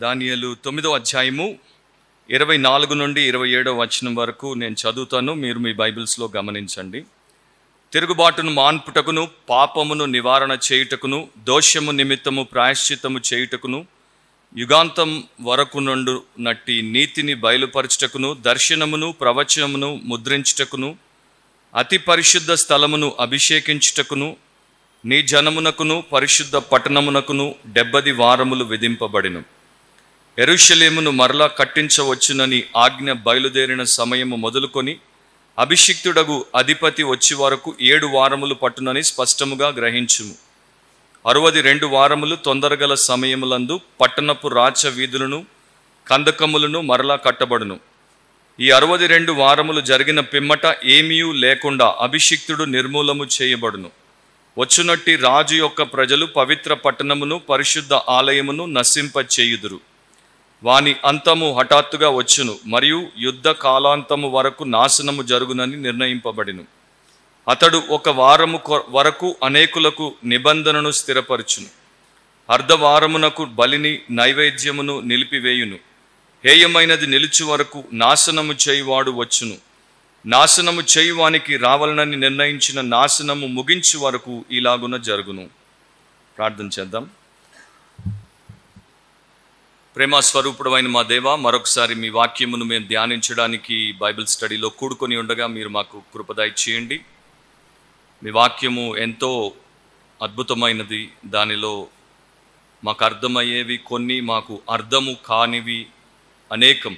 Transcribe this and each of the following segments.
దానియేలు 9వ అధ్యాయము 24 నుండి 27వ వచనం వరకు నేను చదువుతాను. మీరు మీ బైబిల్స్లో గమనించండి. తిరుగుబాటును మాన్పుటకును, పాపమును నివారణ చేయుటకును, దోషము నిమిత్తము ప్రాయశ్చిత్తము చేయుటకును, యుగాంతం వరకు నుండు నట్టి నీతిని బయలుపరచుటకును, దర్శనమును ప్రవచనమును ముద్రించుటకును, అతి పరిశుద్ధ స్థలమును అభిషేకించుటకును, నీ జనమునకును పరిశుద్ధ పట్టణమునకును 70 వారములు విధింపబడిను. యెరూషలేమును మరలా కట్టించవచ్చునని ఆజ్ఞ బయలుదేరిన సమయము మొదలుకొని అభిషిక్తుడగు అధిపతి వచ్చి వరకు 7 వారములు పట్టునని స్పష్టముగా గ్రహించుము. 62 వారములు తొందరగల సమయములందు పట్టణపు రాచ వీధులను కందకములను మరలా కట్టబడును. ఈ 62 వారములు జరిగిన పిమ్మట ఏమీయూ లేకుండా అభిషిక్తుడు నిర్మూలము చేయబడును. వచ్చునట్టి రాజు యొక్క ప్రజలు పవిత్ర పట్టణమును పరిశుద్ధ ఆలయమును నశింప చేయుదురు. వాని అంతము హఠాత్తుగా వచ్చును, మరియు యుద్ధ కాలాంతము వరకు నాశనము జరుగునని నిర్ణయింపబడిను. అతడు 1 వారము వరకు అనేకులకు నిబంధనను స్థిరపరచును. అర్ధవారమునకు బలిని నైవేద్యమును నిలిపివేయును. హేయమైనది నిలుచు వరకు నాశనము చేయువాడు వచ్చును. నాశనము చేయువానికి రావాలని నిర్ణయించిన నాశనము ముగించు వరకు ఇలాగున జరుగును. ప్రార్థన చేద్దాం. ప్రేమ స్వరూపుడైన మా దేవా, మరొకసారి మీ వాక్యమును మేము ధ్యానించడానికి బైబిల్ స్టడీలో కూడుకొని ఉండగా మీరు మాకు కృపదయ చేయండి. మీ వాక్యము ఎంతో అద్భుతమైనది. దానిలో మాకు అర్థమయ్యేవి కొన్ని, మాకు అర్థము కానివి అనేకం.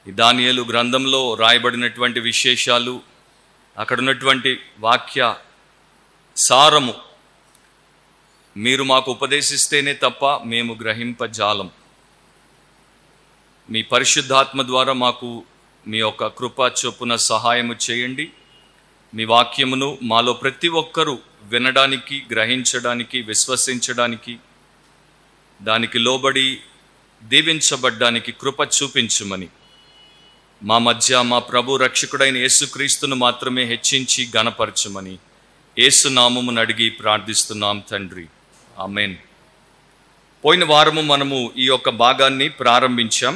ఈ దానియేలు గ్రంథంలో రాయబడినటువంటి విశేషాలు, అక్కడ ఉన్నటువంటి వాక్య సారము మీరు మాకు ఉపదేశిస్తేనే తప్ప మేము గ్రహింపజాలం. మీ పరిశుద్ధాత్మ ద్వారా మాకు మీ యొక్క కృప చొప్పున సహాయము చేయండి. మీ వాక్యమును మాలో ప్రతి ఒక్కరూ వినడానికి, గ్రహించడానికి, విశ్వసించడానికి, దానికి లోబడి దీవించబడ్డానికి కృప చూపించుమని మా మధ్య మా ప్రభు రక్షకుడైన యేసుక్రీస్తును మాత్రమే హెచ్చించి గణపరచమని యేసు నామమును అడిగి ప్రార్థిస్తున్నాం తండ్రి, ఆమేన్. పోయిన వారము మనము ఈ యొక్క భాగాన్ని ప్రారంభించాం.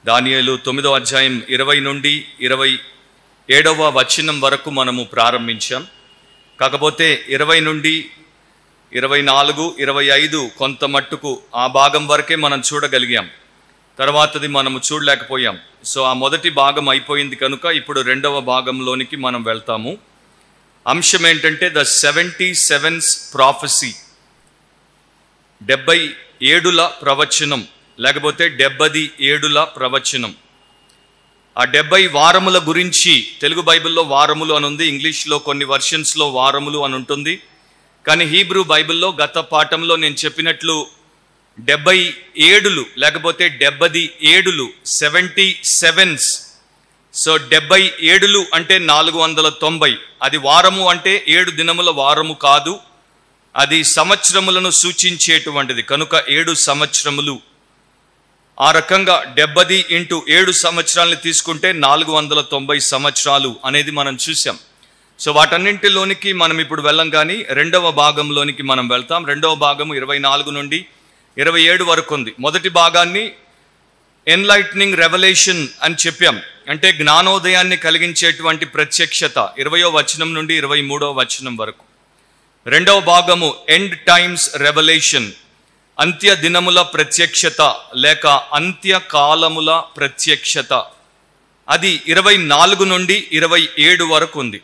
దానియేలు 9వ అధ్యాయం 20 నుండి 27వ వచనం వరకు మనము ప్రారంభించాం. కాకపోతే 20 నుండి 24, 25 కొంత మట్టుకు ఆ భాగం వరకే మనం చూడగలిగాం. తర్వాతది మనము చూడలేకపోయాం. సో ఆ మొదటి భాగం అయిపోయింది కనుక ఇప్పుడు 2వ భాగంలోనికి మనం వెళ్తాము. అంశం ఏంటంటే ద 77 ప్రాఫెసీ, 77 ప్రవచనం, లేకపోతే 77 ప్రవచనం. ఆ 70 వారముల గురించి తెలుగు బైబిల్లో వారములు అని ఉంది, ఇంగ్లీష్లో కొన్ని వర్షన్స్లో వారములు అని ఉంటుంది. కానీ హీబ్రూ బైబిల్లో గత పాఠంలో నేను చెప్పినట్లు 77 లేకపోతే 77 77. సో 77 అంటే 490. అది వారము అంటే 7 దినముల వారము కాదు, అది సంవత్సరములను సూచించేటువంటిది కనుక 7 సంవత్సరములు. ఆ రకంగా 70 × 7 సంవత్సరాలను తీసుకుంటే 490 సంవత్సరాలు అనేది మనం చూసాం. సో వాటన్నింటిలోనికి మనం ఇప్పుడు వెళ్ళం, కానీ 2వ భాగంలోనికి మనం వెళ్తాం. 2వ భాగము 24 నుండి 27 వరకు ఉంది. మొదటి భాగాన్ని ఎన్లైట్నింగ్ రెవల్యూషన్ అని చెప్పాం, అంటే జ్ఞానోదయాన్ని కలిగించేటువంటి ప్రత్యక్షత, 20వ వచనం నుండి 23వ వచనం వరకు. 2వ భాగము ఎండ్ టైమ్స్ రెవల్యూషన్, అంత్య దినముల ప్రత్యక్షత లేక అంత్యకాలముల ప్రత్యక్షత. అది 24 నుండి 27 వరకు ఉంది.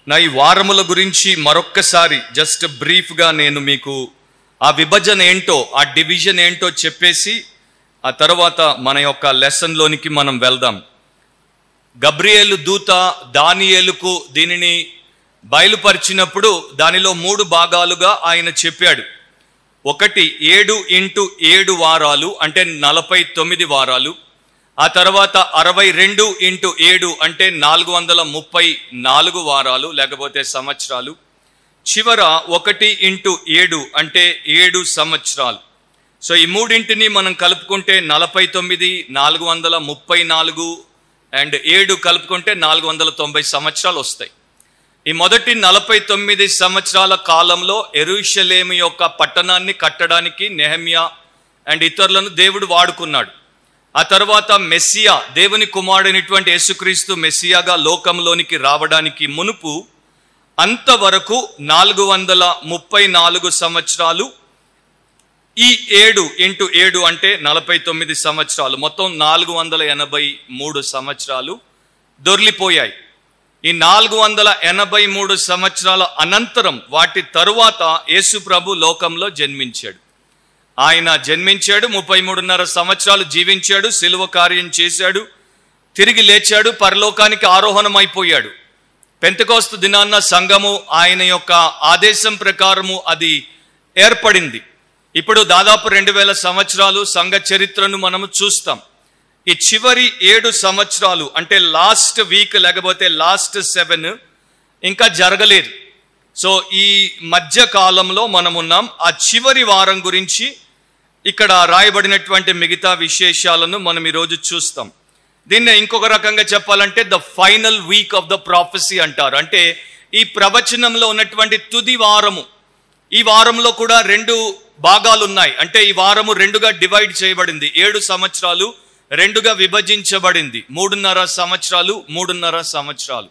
నా ఈ వారముల గురించి మరొక్కసారి జస్ట్ బ్రీఫ్గా నేను మీకు ఆ విభజన ఏంటో, ఆ డివిజన్ ఏంటో చెప్పేసి ఆ తర్వాత మన యొక్క లెసన్లోనికి మనం వెళ్దాం. గబ్రియేలు దూత దానియేలుకు దీనిని బయలుపరిచినప్పుడు దానిలో 3 భాగాలుగా ఆయన చెప్పాడు. ఒకటి 7 × 7 వారాలు అంటే 49 వారాలు. ఆ తర్వాత 62 × 7 అంటే 434 వారాలు లేకపోతే సంవత్సరాలు. చివర 1 × 7 అంటే 7 సంవత్సరాలు. సో ఈ మూడింటిని మనం కలుపుకుంటే 49, 434 అండ్ 7 కలుపుకుంటే 490 సంవత్సరాలు వస్తాయి. ఈ మొదటి 49 సంవత్సరాల కాలంలో యెరూషలేము యొక్క పట్టణాన్ని కట్టడానికి నెహెమ్యా అండ్ ఇతరులను దేవుడు వాడుకున్నాడు. ఆ తర్వాత మెస్సియా, దేవుని కుమారుడైనటువంటి యేసుక్రీస్తు మెస్సియాగా లోకంలోనికి రావడానికి మునుపు అంతవరకు 434 సంవత్సరాలు, ఈ 7 × 7 అంటే 49 సంవత్సరాలు, మొత్తం 483 సంవత్సరాలు దొర్లిపోయాయి. ఈ 483 సంవత్సరాల అనంతరం వాటి తరువాత యేసు ప్రభు లోకంలో జన్మించాడు. ఆయన జన్మించాడు, 33.5 సంవత్సరాలు జీవించాడు, సిలువ కార్యం చేశాడు, తిరిగి లేచాడు, పరలోకానికి ఆరోహణం అయిపోయాడు. పెంతెకోస్తు దినాన్న సంఘము ఆయన యొక్క ఆదేశం ప్రకారము అది ఏర్పడింది. ఇప్పుడు దాదాపు 2000 సంవత్సరాలు సంఘ చరిత్రను మనము చూస్తాం. ఈ చివరి 7 సంవత్సరాలు అంటే లాస్ట్ వీక్ లేకపోతే లాస్ట్ 7 ఇంకా జరగలేదు. సో ఈ మధ్య కాలంలో మనం ఉన్నాం. ఆ చివరి వారం గురించి ఇక్కడ రాయబడినటువంటి మిగతా విశేషాలను మనం ఈరోజు చూస్తాం. దీన్ని ఇంకొక రకంగా చెప్పాలంటే the final week off the prophecy అంటారు. అంటే ఈ ప్రవచనంలో ఉన్నటువంటి తుది వారము. ఈ వారంలో కూడా 2 భాగాలు ఉన్నాయి. అంటే ఈ వారము 2గా డివైడ్ చేయబడింది. 7 సంవత్సరాలు 2గా విభజించబడింది. 3.5 సంవత్సరాలు 3.5 సంవత్సరాలు.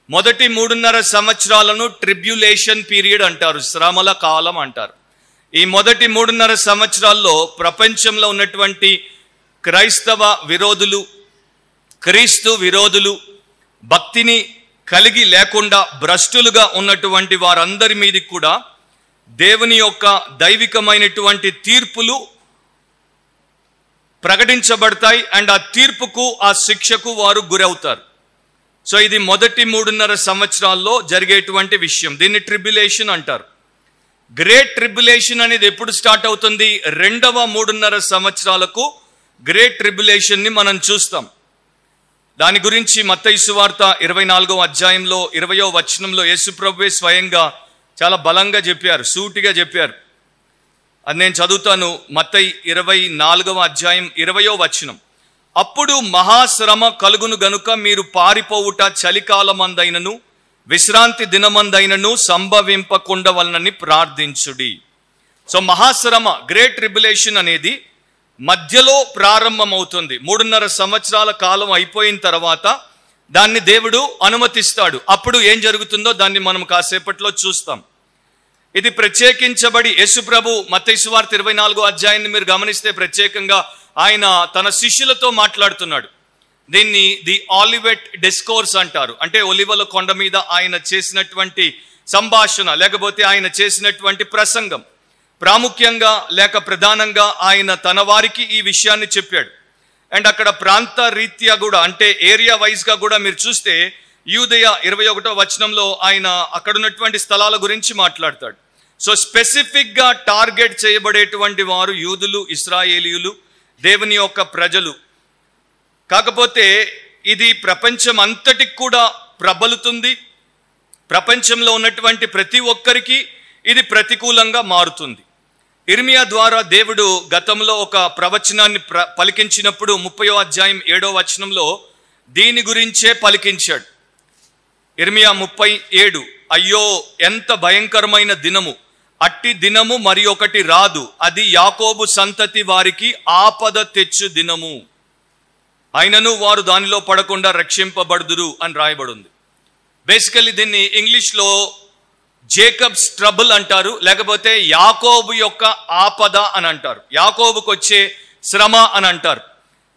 మొదటి 3.5 సంవత్సరాలను ట్రిబ్యులేషన్ పీరియడ్ అంటారు, శ్రమల కాలం అంటారు. ఈ మొదటి 3.5 సంవత్సరాల్లో ప్రపంచంలో ఉన్నటువంటి క్రైస్తవ విరోధులు, క్రీస్తు విరోధులు, భక్తిని కలిగి లేకుండా భ్రష్టులుగా ఉన్నటువంటి వారందరి మీద కూడా దేవుని యొక్క దైవికమైనటువంటి తీర్పులు ప్రకటించబడతాయి. అండ్ ఆ తీర్పుకు, ఆ శిక్షకు వారు గురవుతారు. సో ఇది మొదటి 3.5 సంవత్సరాల్లో జరిగేటువంటి విషయం. దీన్ని ట్రిబ్యులేషన్ అంటారు. గ్రేట్ ట్రిబ్యులేషన్ అనేది ఎప్పుడు స్టార్ట్ అవుతుంది? 2వ 3.5 సంవత్సరాలకు గ్రేట్ ట్రిబ్యులేషన్ ని మనం చూస్తాం. దాని గురించి మత్తయి సువార్త 24వ అధ్యాయంలో 20వ వచనంలో యేసు ప్రభువే స్వయంగా చాలా బలంగా చెప్పారు, సూటిగా చెప్పారు. అది నేను చదువుతాను. మత్తయి 24వ అధ్యాయం 20వ వచనం. అప్పుడు మహాశ్రమ కలుగును గనుక మీరు పారిపోవుట చలికాలమందైనను విశ్రాంతి దినమందైనను సంభవింపకుండవలనని ప్రార్థించుడి. సో మహాశ్రమ, గ్రేట్ ట్రిబ్యులేషన్ అనేది మధ్యలో ప్రారంభమవుతుంది. 3.5 సంవత్సరాల కాలం అయిపోయిన తర్వాత దాన్ని దేవుడు అనుమతిస్తాడు. అప్పుడు ఏం జరుగుతుందో దాన్ని మనం కాసేపట్లో చూస్తాం. ఇది ప్రత్యేకించబడి యేసు ప్రభు మత్తయి సువార్త 24వ అధ్యాయాన్ని మీరు గమనిస్తే ప్రత్యేకంగా ఆయన తన శిష్యులతో మాట్లాడుతున్నాడు. దీన్ని ది ఆలివెట్ డిస్కోర్స్ అంటారు. అంటే ఒలివల కొండ మీద ఆయన చేసినటువంటి సంభాషణ, లేకపోతే ఆయన చేసినటువంటి ప్రసంగం. ప్రాముఖ్యంగా లేక ప్రధానంగా ఆయన తన వారికి ఈ విషయాన్ని చెప్పాడు. అండ్ అక్కడ ప్రాంత రీత్యా కూడా, అంటే ఏరియా వైజ్గా కూడా మీరు చూస్తే యూదయ 21వ వచనంలో ఆయన అక్కడ ఉన్నటువంటి స్థలాల గురించి మాట్లాడతాడు. సో స్పెసిఫిక్గా టార్గెట్ చేయబడేటువంటి వారు యూదులు, ఇశ్రాయేలీయులు, దేవుని యొక్క ప్రజలు. కాకపోతే ఇది ప్రపంచం అంతటికి కూడా ప్రబలుతుంది. ప్రపంచంలో ఉన్నటువంటి ప్రతి ఒక్కరికి ఇది ప్రతికూలంగా మారుతుంది. ఇర్మియా ద్వారా దేవుడు గతంలో ఒక ప్రవచనాన్ని పలికించినప్పుడు 30వ అధ్యాయం 7వ వచనంలో దీని గురించే పలికించాడు. ఇర్మియా 37, అయ్యో ఎంత భయంకరమైన దినము, అట్టి దినము మరి ఒకటి రాదు, అది యాకోబు సంతతి వారికి ఆపద తెచ్చు దినము, అయినను వారు దానిలో పడకుండా రక్షింపబడుదురు అని రాయబడింది. బేసికల్లీ దీన్ని ఇంగ్లీష్లో జేకబ్స్ ట్రబుల్ అంటారు, లేకపోతే యాకోబు యొక్క ఆపద అని అంటారు. యాకోబుకు వచ్చే శ్రమ అని అంటారు.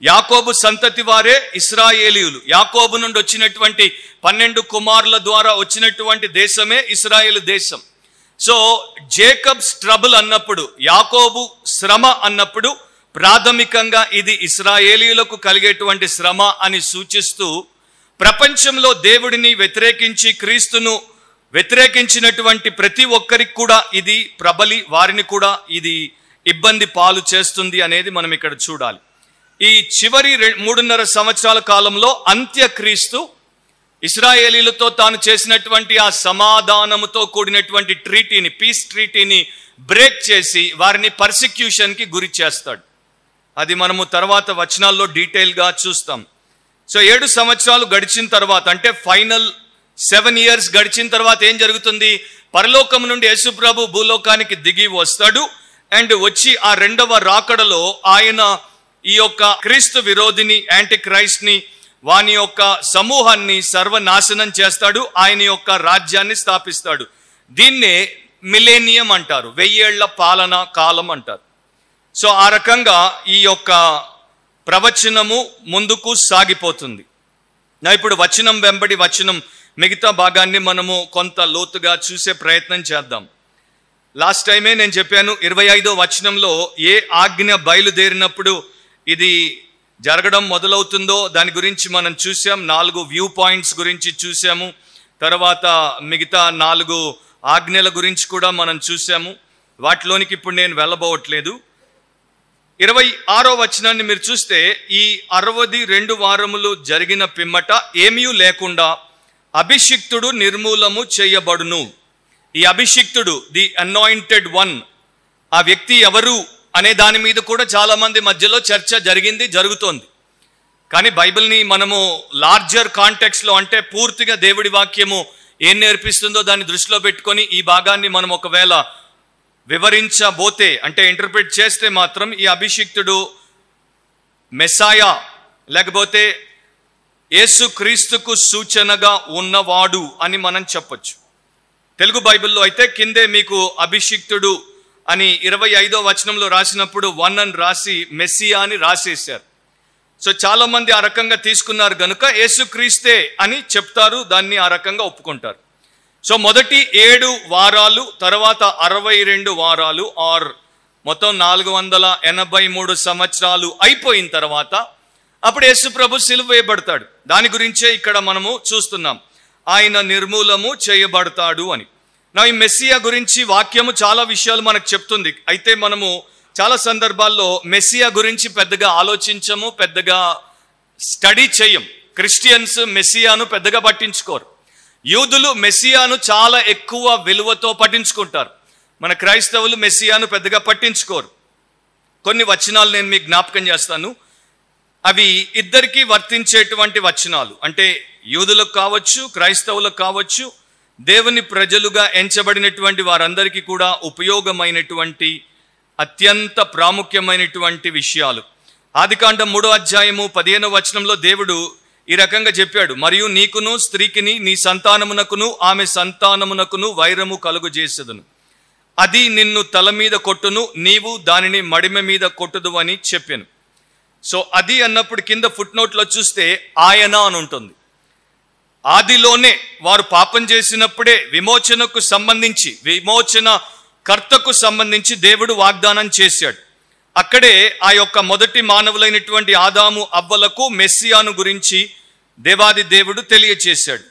యాకోబు సంతతి వారే ఇశ్రాయేలీయులు. యాకోబు నుండి వచ్చినటువంటి 12 కుమారుల ద్వారా వచ్చినటువంటి దేశమే ఇశ్రాయేలు దేశం. సో జేకబ్స్ ట్రబుల్ అన్నప్పుడు, యాకోబు శ్రమ అన్నప్పుడు ప్రాథమికంగా ఇది ఇశ్రాయేలీయులకు కలిగేటువంటి శ్రమ అని సూచిస్తూ, ప్రపంచంలో దేవుడిని వ్యతిరేకించి క్రీస్తును వ్యతిరేకించినటువంటి ప్రతి ఒక్కరికి కూడా ఇది ప్రబలి, వారిని కూడా ఇది ఇబ్బంది పాలు చేస్తుంది అనేది మనం ఇక్కడ చూడాలి. ఈ చివరి 3.5 సంవత్సరాల కాలంలో అంత్యక్రీస్తు ఇశ్రాయేలీలతో తాను చేసినటువంటి ఆ సమాధానముతో కూడినటువంటి ట్రీటీని, పీస్ ట్రీటీని బ్రేక్ చేసి వారిని పర్సిక్యూషన్కి గురి చేస్తాడు. అది మనము తర్వాత వచనాల్లో డీటెయిల్గా చూస్తాం. సో 7 సంవత్సరాలు గడిచిన తర్వాత, అంటే ఫైనల్ 7 years గడిచిన తర్వాత ఏం జరుగుతుంది? పరలోకం నుండి యేసు ప్రభు భూలోకానికి దిగి వస్తాడు. అండ్ వచ్చి ఆ రెండవ రాకడలో ఆయన ఈ యొక్క క్రీస్తు విరోధిని, యాంటీ క్రైస్ట్ ని, వాని యొక్క సమూహాన్ని సర్వనాశనం చేస్తాడు. ఆయన యొక్క రాజ్యాన్ని స్థాపిస్తాడు. దీన్నే మిలేనియం అంటారు, 1000 ఏళ్ల పాలన కాలం అంటారు. సో ఆ రకంగా ఈ యొక్క ప్రవచనము ముందుకు సాగిపోతుంది. ఇప్పుడు వచనం వెంబడి వచనం మిగతా భాగాన్ని మనము కొంత లోతుగా చూసే ప్రయత్నం చేద్దాం. లాస్ట్ టైమే నేను చెప్పాను, 25వ వచనంలో ఏ ఆజ్ఞ బయలుదేరినప్పుడు ఇది జరగడం మొదలవుతుందో దాని గురించి మనం చూసాం. 4 వ్యూ పాయింట్స్ గురించి చూసాము. తర్వాత మిగతా 4 ఆజ్ఞల గురించి కూడా మనం చూసాము. వాటిలోనికి ఇప్పుడు నేను వెళ్ళబోవట్లేదు. 26వ వచనాన్ని మీరు చూస్తే, ఈ 62 వారములు జరిగిన పిమ్మట ఏమీ లేకుండా అభిషిక్తుడు నిర్మూలము చేయబడును. ఈ అభిషిక్తుడు, ది అనాయింటెడ్ వన్, ఆ వ్యక్తి ఎవరు అనే దాని మీద కూడా చాలా మంది మధ్యలో చర్చ జరుగుతోంది. కానీ బైబిల్ని మనము లార్జర్ కాంటెక్స్ట్ లో, అంటే పూర్తిగా దేవుడి వాక్యము ఏం నేర్పిస్తుందో దాన్ని దృష్టిలో పెట్టుకొని ఈ భాగాన్ని మనం ఒకవేళ వివరించబోతే, అంటే ఇంటర్ప్రిట్ చేస్తే మాత్రం ఈ అభిషిక్తుడు మెస్సాయా లేకపోతే యేసు క్రీస్తుకు సూచనగా ఉన్నవాడు అని మనం చెప్పొచ్చు. తెలుగు బైబిల్లో అయితే కిందే మీకు అభిషిక్తుడు అని 25వ వచనంలో రాసినప్పుడు 1 అని రాసి మెస్సియా అని రాసేశారు. సో చాలా మంది ఆ రకంగా తీసుకున్నారు గనుక యేసుక్రీస్తే అని చెప్తారు, దాన్ని ఆ రకంగా ఒప్పుకుంటారు. సో మొదటి 7 వారాలు, తర్వాత 62 వారాలు, ఆర్ మొత్తం 483 సంవత్సరాలు అయిపోయిన తర్వాత అప్పుడు యేసు ప్రభు సిలువ వేయబడతాడు. దాని గురించే ఇక్కడ మనము చూస్తున్నాం, ఆయన నిర్మూలము చేయబడతాడు అని. నా ఈ మెస్సియా గురించి వాక్యము చాలా విషయాలు మనకు చెప్తుంది. అయితే మనము చాలా సందర్భాల్లో మెస్సియా గురించి పెద్దగా ఆలోచించము, పెద్దగా స్టడీ చేయం. క్రిస్టియన్స్ మెస్సియాను పెద్దగా పట్టించుకోరు. యూదులు మెస్సియాను చాలా ఎక్కువ విలువతో పట్టించుకుంటారు. మన క్రైస్తవులు మెస్సియాను పెద్దగా పట్టించుకోరు. కొన్ని వచనాలు నేను మీకు జ్ఞాపకం చేస్తాను. అవి ఇద్దరికీ వర్తించేటువంటి వచనాలు. అంటే యూదులకు కావచ్చు, క్రైస్తవులకు కావచ్చు, దేవుని ప్రజలుగా ఎంచబడినటువంటి వారందరికీ కూడా ఉపయోగమైనటువంటి అత్యంత ప్రాముఖ్యమైనటువంటి విషయాలు. ఆదికాండం 3వ అధ్యాయము 15వ వచనంలో దేవుడు ఈ రకంగా చెప్పాడు, మరియు నీకును స్త్రీకిని నీ సంతానమునకును ఆమె సంతానమునకును వైరము కలుగజేసెదను, అది నిన్ను తల మీద కొట్టును, నీవు దానిని మడిమ మీద కొట్టుదు అని చెప్పాను. సో అది అన్నప్పుడు కింద ఫుట్ నోట్లో చూస్తే ఆయన అని ఉంటుంది. ఆదిలోనే వారు పాపం చేసినప్పుడే విమోచనకు సంబంధించి, విమోచన కర్తకు సంబంధించి దేవుడు వాగ్దానం చేశాడు. అక్కడే ఆ యొక్క మొదటి మానవులైనటువంటి ఆదాము అవ్వలకు మెస్సియాను గురించి దేవాది దేవుడు తెలియచేశాడు.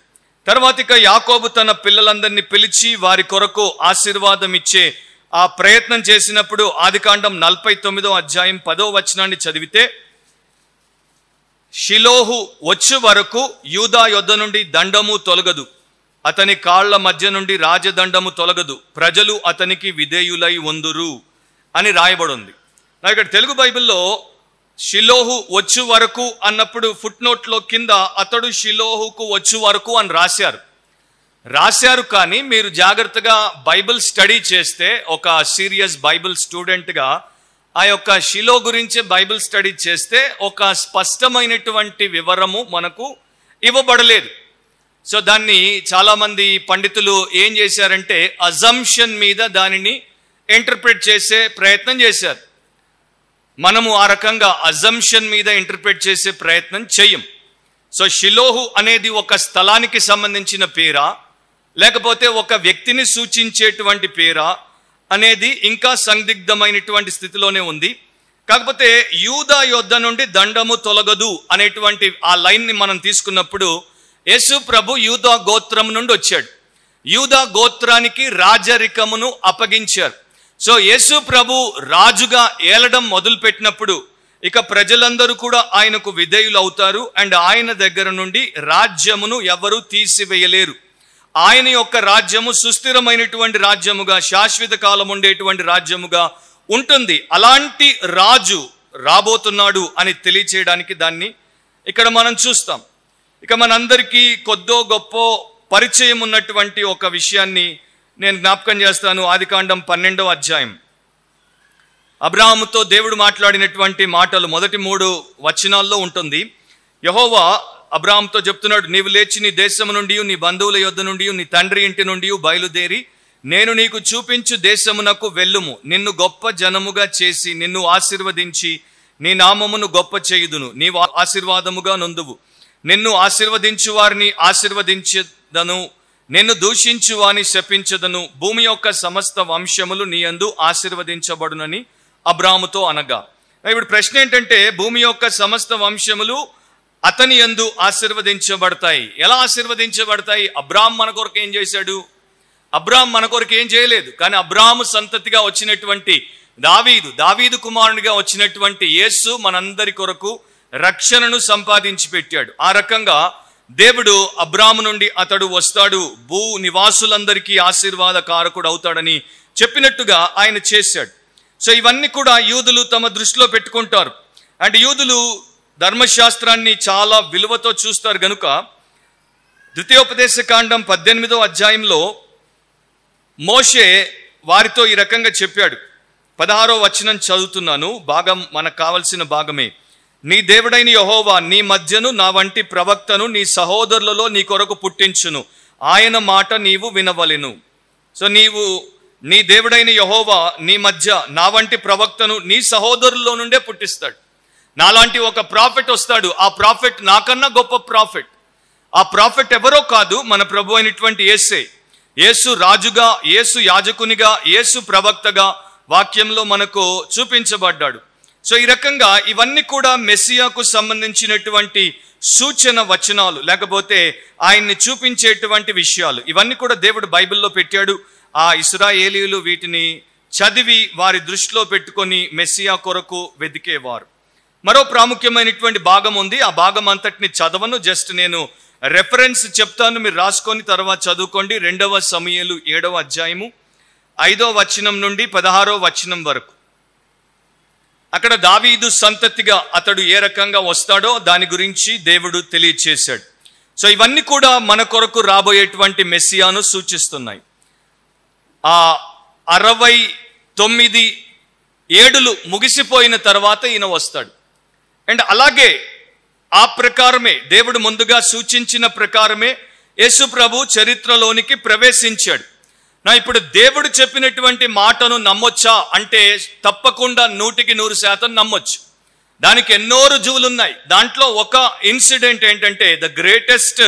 తర్వాత ఇక యాకోబు తన పిల్లలందరినీ పిలిచి వారి కొరకు ఆశీర్వాదం ఇచ్చే ఆ ప్రయత్నం చేసినప్పుడు ఆదికాండం 49వ అధ్యాయం 10వ వచనాన్ని చదివితే, షిలోహు వచ్చు వరకు యూదా యొద్ద నుండి దండము తొలగదు, అతని కాళ్ల మధ్య నుండి రాజదండము తొలగదు, ప్రజలు అతనికి విధేయులై ఉందురు అని రాయబడింది. ఇక్కడ తెలుగు బైబిల్లో షిలోహు వచ్చు వరకు అన్నప్పుడు ఫుట్ నోట్లో కింద అతడు షిలోహుకు వచ్చు వరకు అని రాశారు. కానీ మీరు జాగ్రత్తగా బైబిల్ స్టడీ చేస్తే, ఒక సీరియస్ బైబిల్ స్టూడెంట్గా ఆ యొక్క షిలో గురించి బైబిల్ స్టడీ చేస్తే ఒక స్పష్టమైనటువంటి వివరము మనకు ఇవ్వబడలేదు. సో దాన్ని చాలామంది పండితులు ఏం చేశారంటే అజంప్షన్ మీద దానిని ఇంటర్ప్రిట్ చేసే ప్రయత్నం చేశారు. మనము ఆ రకంగా అజంప్షన్ మీద ఇంటర్ప్రిట్ చేసే ప్రయత్నం చేయం. సో షిలోహు అనేది ఒక స్థలానికి సంబంధించిన పేరా, లేకపోతే ఒక వ్యక్తిని సూచించేటువంటి పేరా అనేది ఇంకా సందిగ్ధమైనటువంటి స్థితిలోనే ఉంది. కాకపోతే యూదా యొద్ద నుండి దండము తొలగదు అనేటువంటి ఆ లైన్ని మనం తీసుకున్నప్పుడు యేసు ప్రభు యూదా గోత్రం నుండి వచ్చాడు. యూదా గోత్రానికి రాజరికమును అప్పగించారు. సో యేసు ప్రభు రాజుగా ఏలడం మొదలుపెట్టినప్పుడు ఇక ప్రజలందరూ కూడా ఆయనకు విధేయులు అవుతారు. అండ్ ఆయన దగ్గర నుండి రాజ్యమును ఎవరు తీసివేయలేరు. ఆయన యొక్క రాజ్యము సుస్థిరమైనటువంటి రాజ్యముగా, శాశ్వత కాలం ఉండేటువంటి రాజ్యముగా ఉంటుంది. అలాంటి రాజు రాబోతున్నాడు అని తెలియచేయడానికి దాన్ని ఇక్కడ మనం చూస్తాం. ఇక మనందరికీ కొద్దో గొప్ప పరిచయం ఉన్నటువంటి ఒక విషయాన్ని నేను జ్ఞాపకం చేస్తాను. ఆదికాండం 12వ అధ్యాయం అబ్రాహాముతో దేవుడు మాట్లాడినటువంటి మాటలు మొదటి 3 వచనాల్లో ఉంటుంది. యెహోవా అబ్రాహాముతో చెప్తున్నాడు, నీవు లేచి నీ దేశము నుండి, నీ బంధువుల యొద్ద నుండి, నీ తండ్రి ఇంటి నుండి బయలుదేరి నేను నీకు చూపించు దేశమునకు వెళ్ళుము. నిన్ను గొప్ప జనముగా చేసి నిన్ను ఆశీర్వదించి నీ నామమును గొప్ప చేయుదును. నీవు ఆశీర్వాదముగా నొందువు. నిన్ను ఆశీర్వదించు వారిని ఆశీర్వదించదను, నిన్ను దూషించు వాని శపించదను. భూమి యొక్క సమస్త వంశములు నీ యందు ఆశీర్వదించబడునని అబ్రాహాముతో అనగా. ఇప్పుడు ప్రశ్న ఏంటంటే, భూమి యొక్క సమస్త వంశములు అతని యందు ఆశీర్వదించబడతాయి. ఎలా ఆశీర్వదించబడతాయి? అబ్రాహాము మన కొరకు ఏం చేశాడు? అబ్రాహాము మన కొరకు ఏం చేయలేదు. కానీ అబ్రాహాము సంతతిగా వచ్చినటువంటి దావీదు కుమారునిగా వచ్చినటువంటి యేసు మనందరి కొరకు రక్షణను సంపాదించి పెట్టాడు. ఆ రకంగా దేవుడు అబ్రాహాము నుండి అతడు వస్తాడు, భూ నివాసులందరికీ ఆశీర్వాద కారకుడు అవుతాడని చెప్పినట్టుగా ఆయన చేశాడు. సో ఇవన్నీ కూడా యూదులు తమ దృష్టిలో పెట్టుకుంటారు. అండ్ యూదులు ధర్మశాస్త్రాన్ని చాలా విలువతో చూస్తారు గనుక ద్వితీయోపదేశ కాండం 18వ అధ్యాయంలో మోషే వారితో ఈ రకంగా చెప్పాడు. 16వ వచనం చదువుతున్నాను, భాగం మనకు కావలసిన భాగమే. నీ దేవుడైన యెహోవా నీ మధ్యను నా వంటి ప్రవక్తను నీ సహోదరులలో నీ కొరకు పుట్టించును, ఆయన మాట నీవు వినవలెను. సో నీ దేవుడైన యెహోవా నీ మధ్య నా వంటి ప్రవక్తను నీ సహోదరుల్లో నుండే పుట్టిస్తాడు. నాలాంటి ఒక ప్రాఫెట్ వస్తాడు. ఆ ప్రాఫెట్ నాకన్నా గొప్ప ప్రాఫెట్. ఆ ప్రాఫెట్ ఎవరో కాదు, మన ప్రభు అయినటువంటి యేసే. యేసు రాజుగా, యేసు యాజకునిగా, యేసు ప్రవక్తగా వాక్యంలో మనకు చూపించబడ్డాడు. సో ఈ రకంగా ఇవన్నీ కూడా మెస్సియాకు సంబంధించినటువంటి సూచన వచనాలు, లేకపోతే ఆయన్ని చూపించేటువంటి విషయాలు. ఇవన్నీ కూడా దేవుడు బైబిల్లో పెట్టాడు. ఆ ఇశ్రాయేలీయులు వీటిని చదివి వారి దృష్టిలో పెట్టుకొని మెస్సియా కొరకు వెతికేవారు. మరో ప్రాముఖ్యమైనటువంటి భాగం ఉంది. ఆ భాగం అంతటిని చదవను, జస్ట్ నేను రెఫరెన్స్ చెప్తాను, మీరు రాసుకొని తర్వాత చదువుకోండి. 2వ సమూయేలు 7వ అధ్యాయము 5వ వచనం నుండి 16వ వచనం వరకు. అక్కడ దావీదు సంతతిగా అతడు ఏ రకంగా వస్తాడో దాని గురించి దేవుడు తెలియచేశాడు. సో ఇవన్నీ కూడా మన కొరకు రాబోయేటువంటి మెస్సియాను సూచిస్తున్నాయి. ఆ 69 ఏడులు ముగిసిపోయిన తర్వాత ఈయన వస్తాడు. అండ్ అలాగే ఆ ప్రకారమే దేవుడు ముందుగా సూచించిన ప్రకారమే యేసు ప్రభు చరిత్రలోనికి ప్రవేశించాడు. ఇప్పుడు దేవుడు చెప్పినటువంటి మాటను నమ్మొచ్చా అంటే తప్పకుండా 100% నమ్మొచ్చు. దానికి ఎన్నో రుజువులు ఉన్నాయి. దాంట్లో ఒక ఇన్సిడెంట్ ఏంటంటే, ద గ్రేటెస్ట్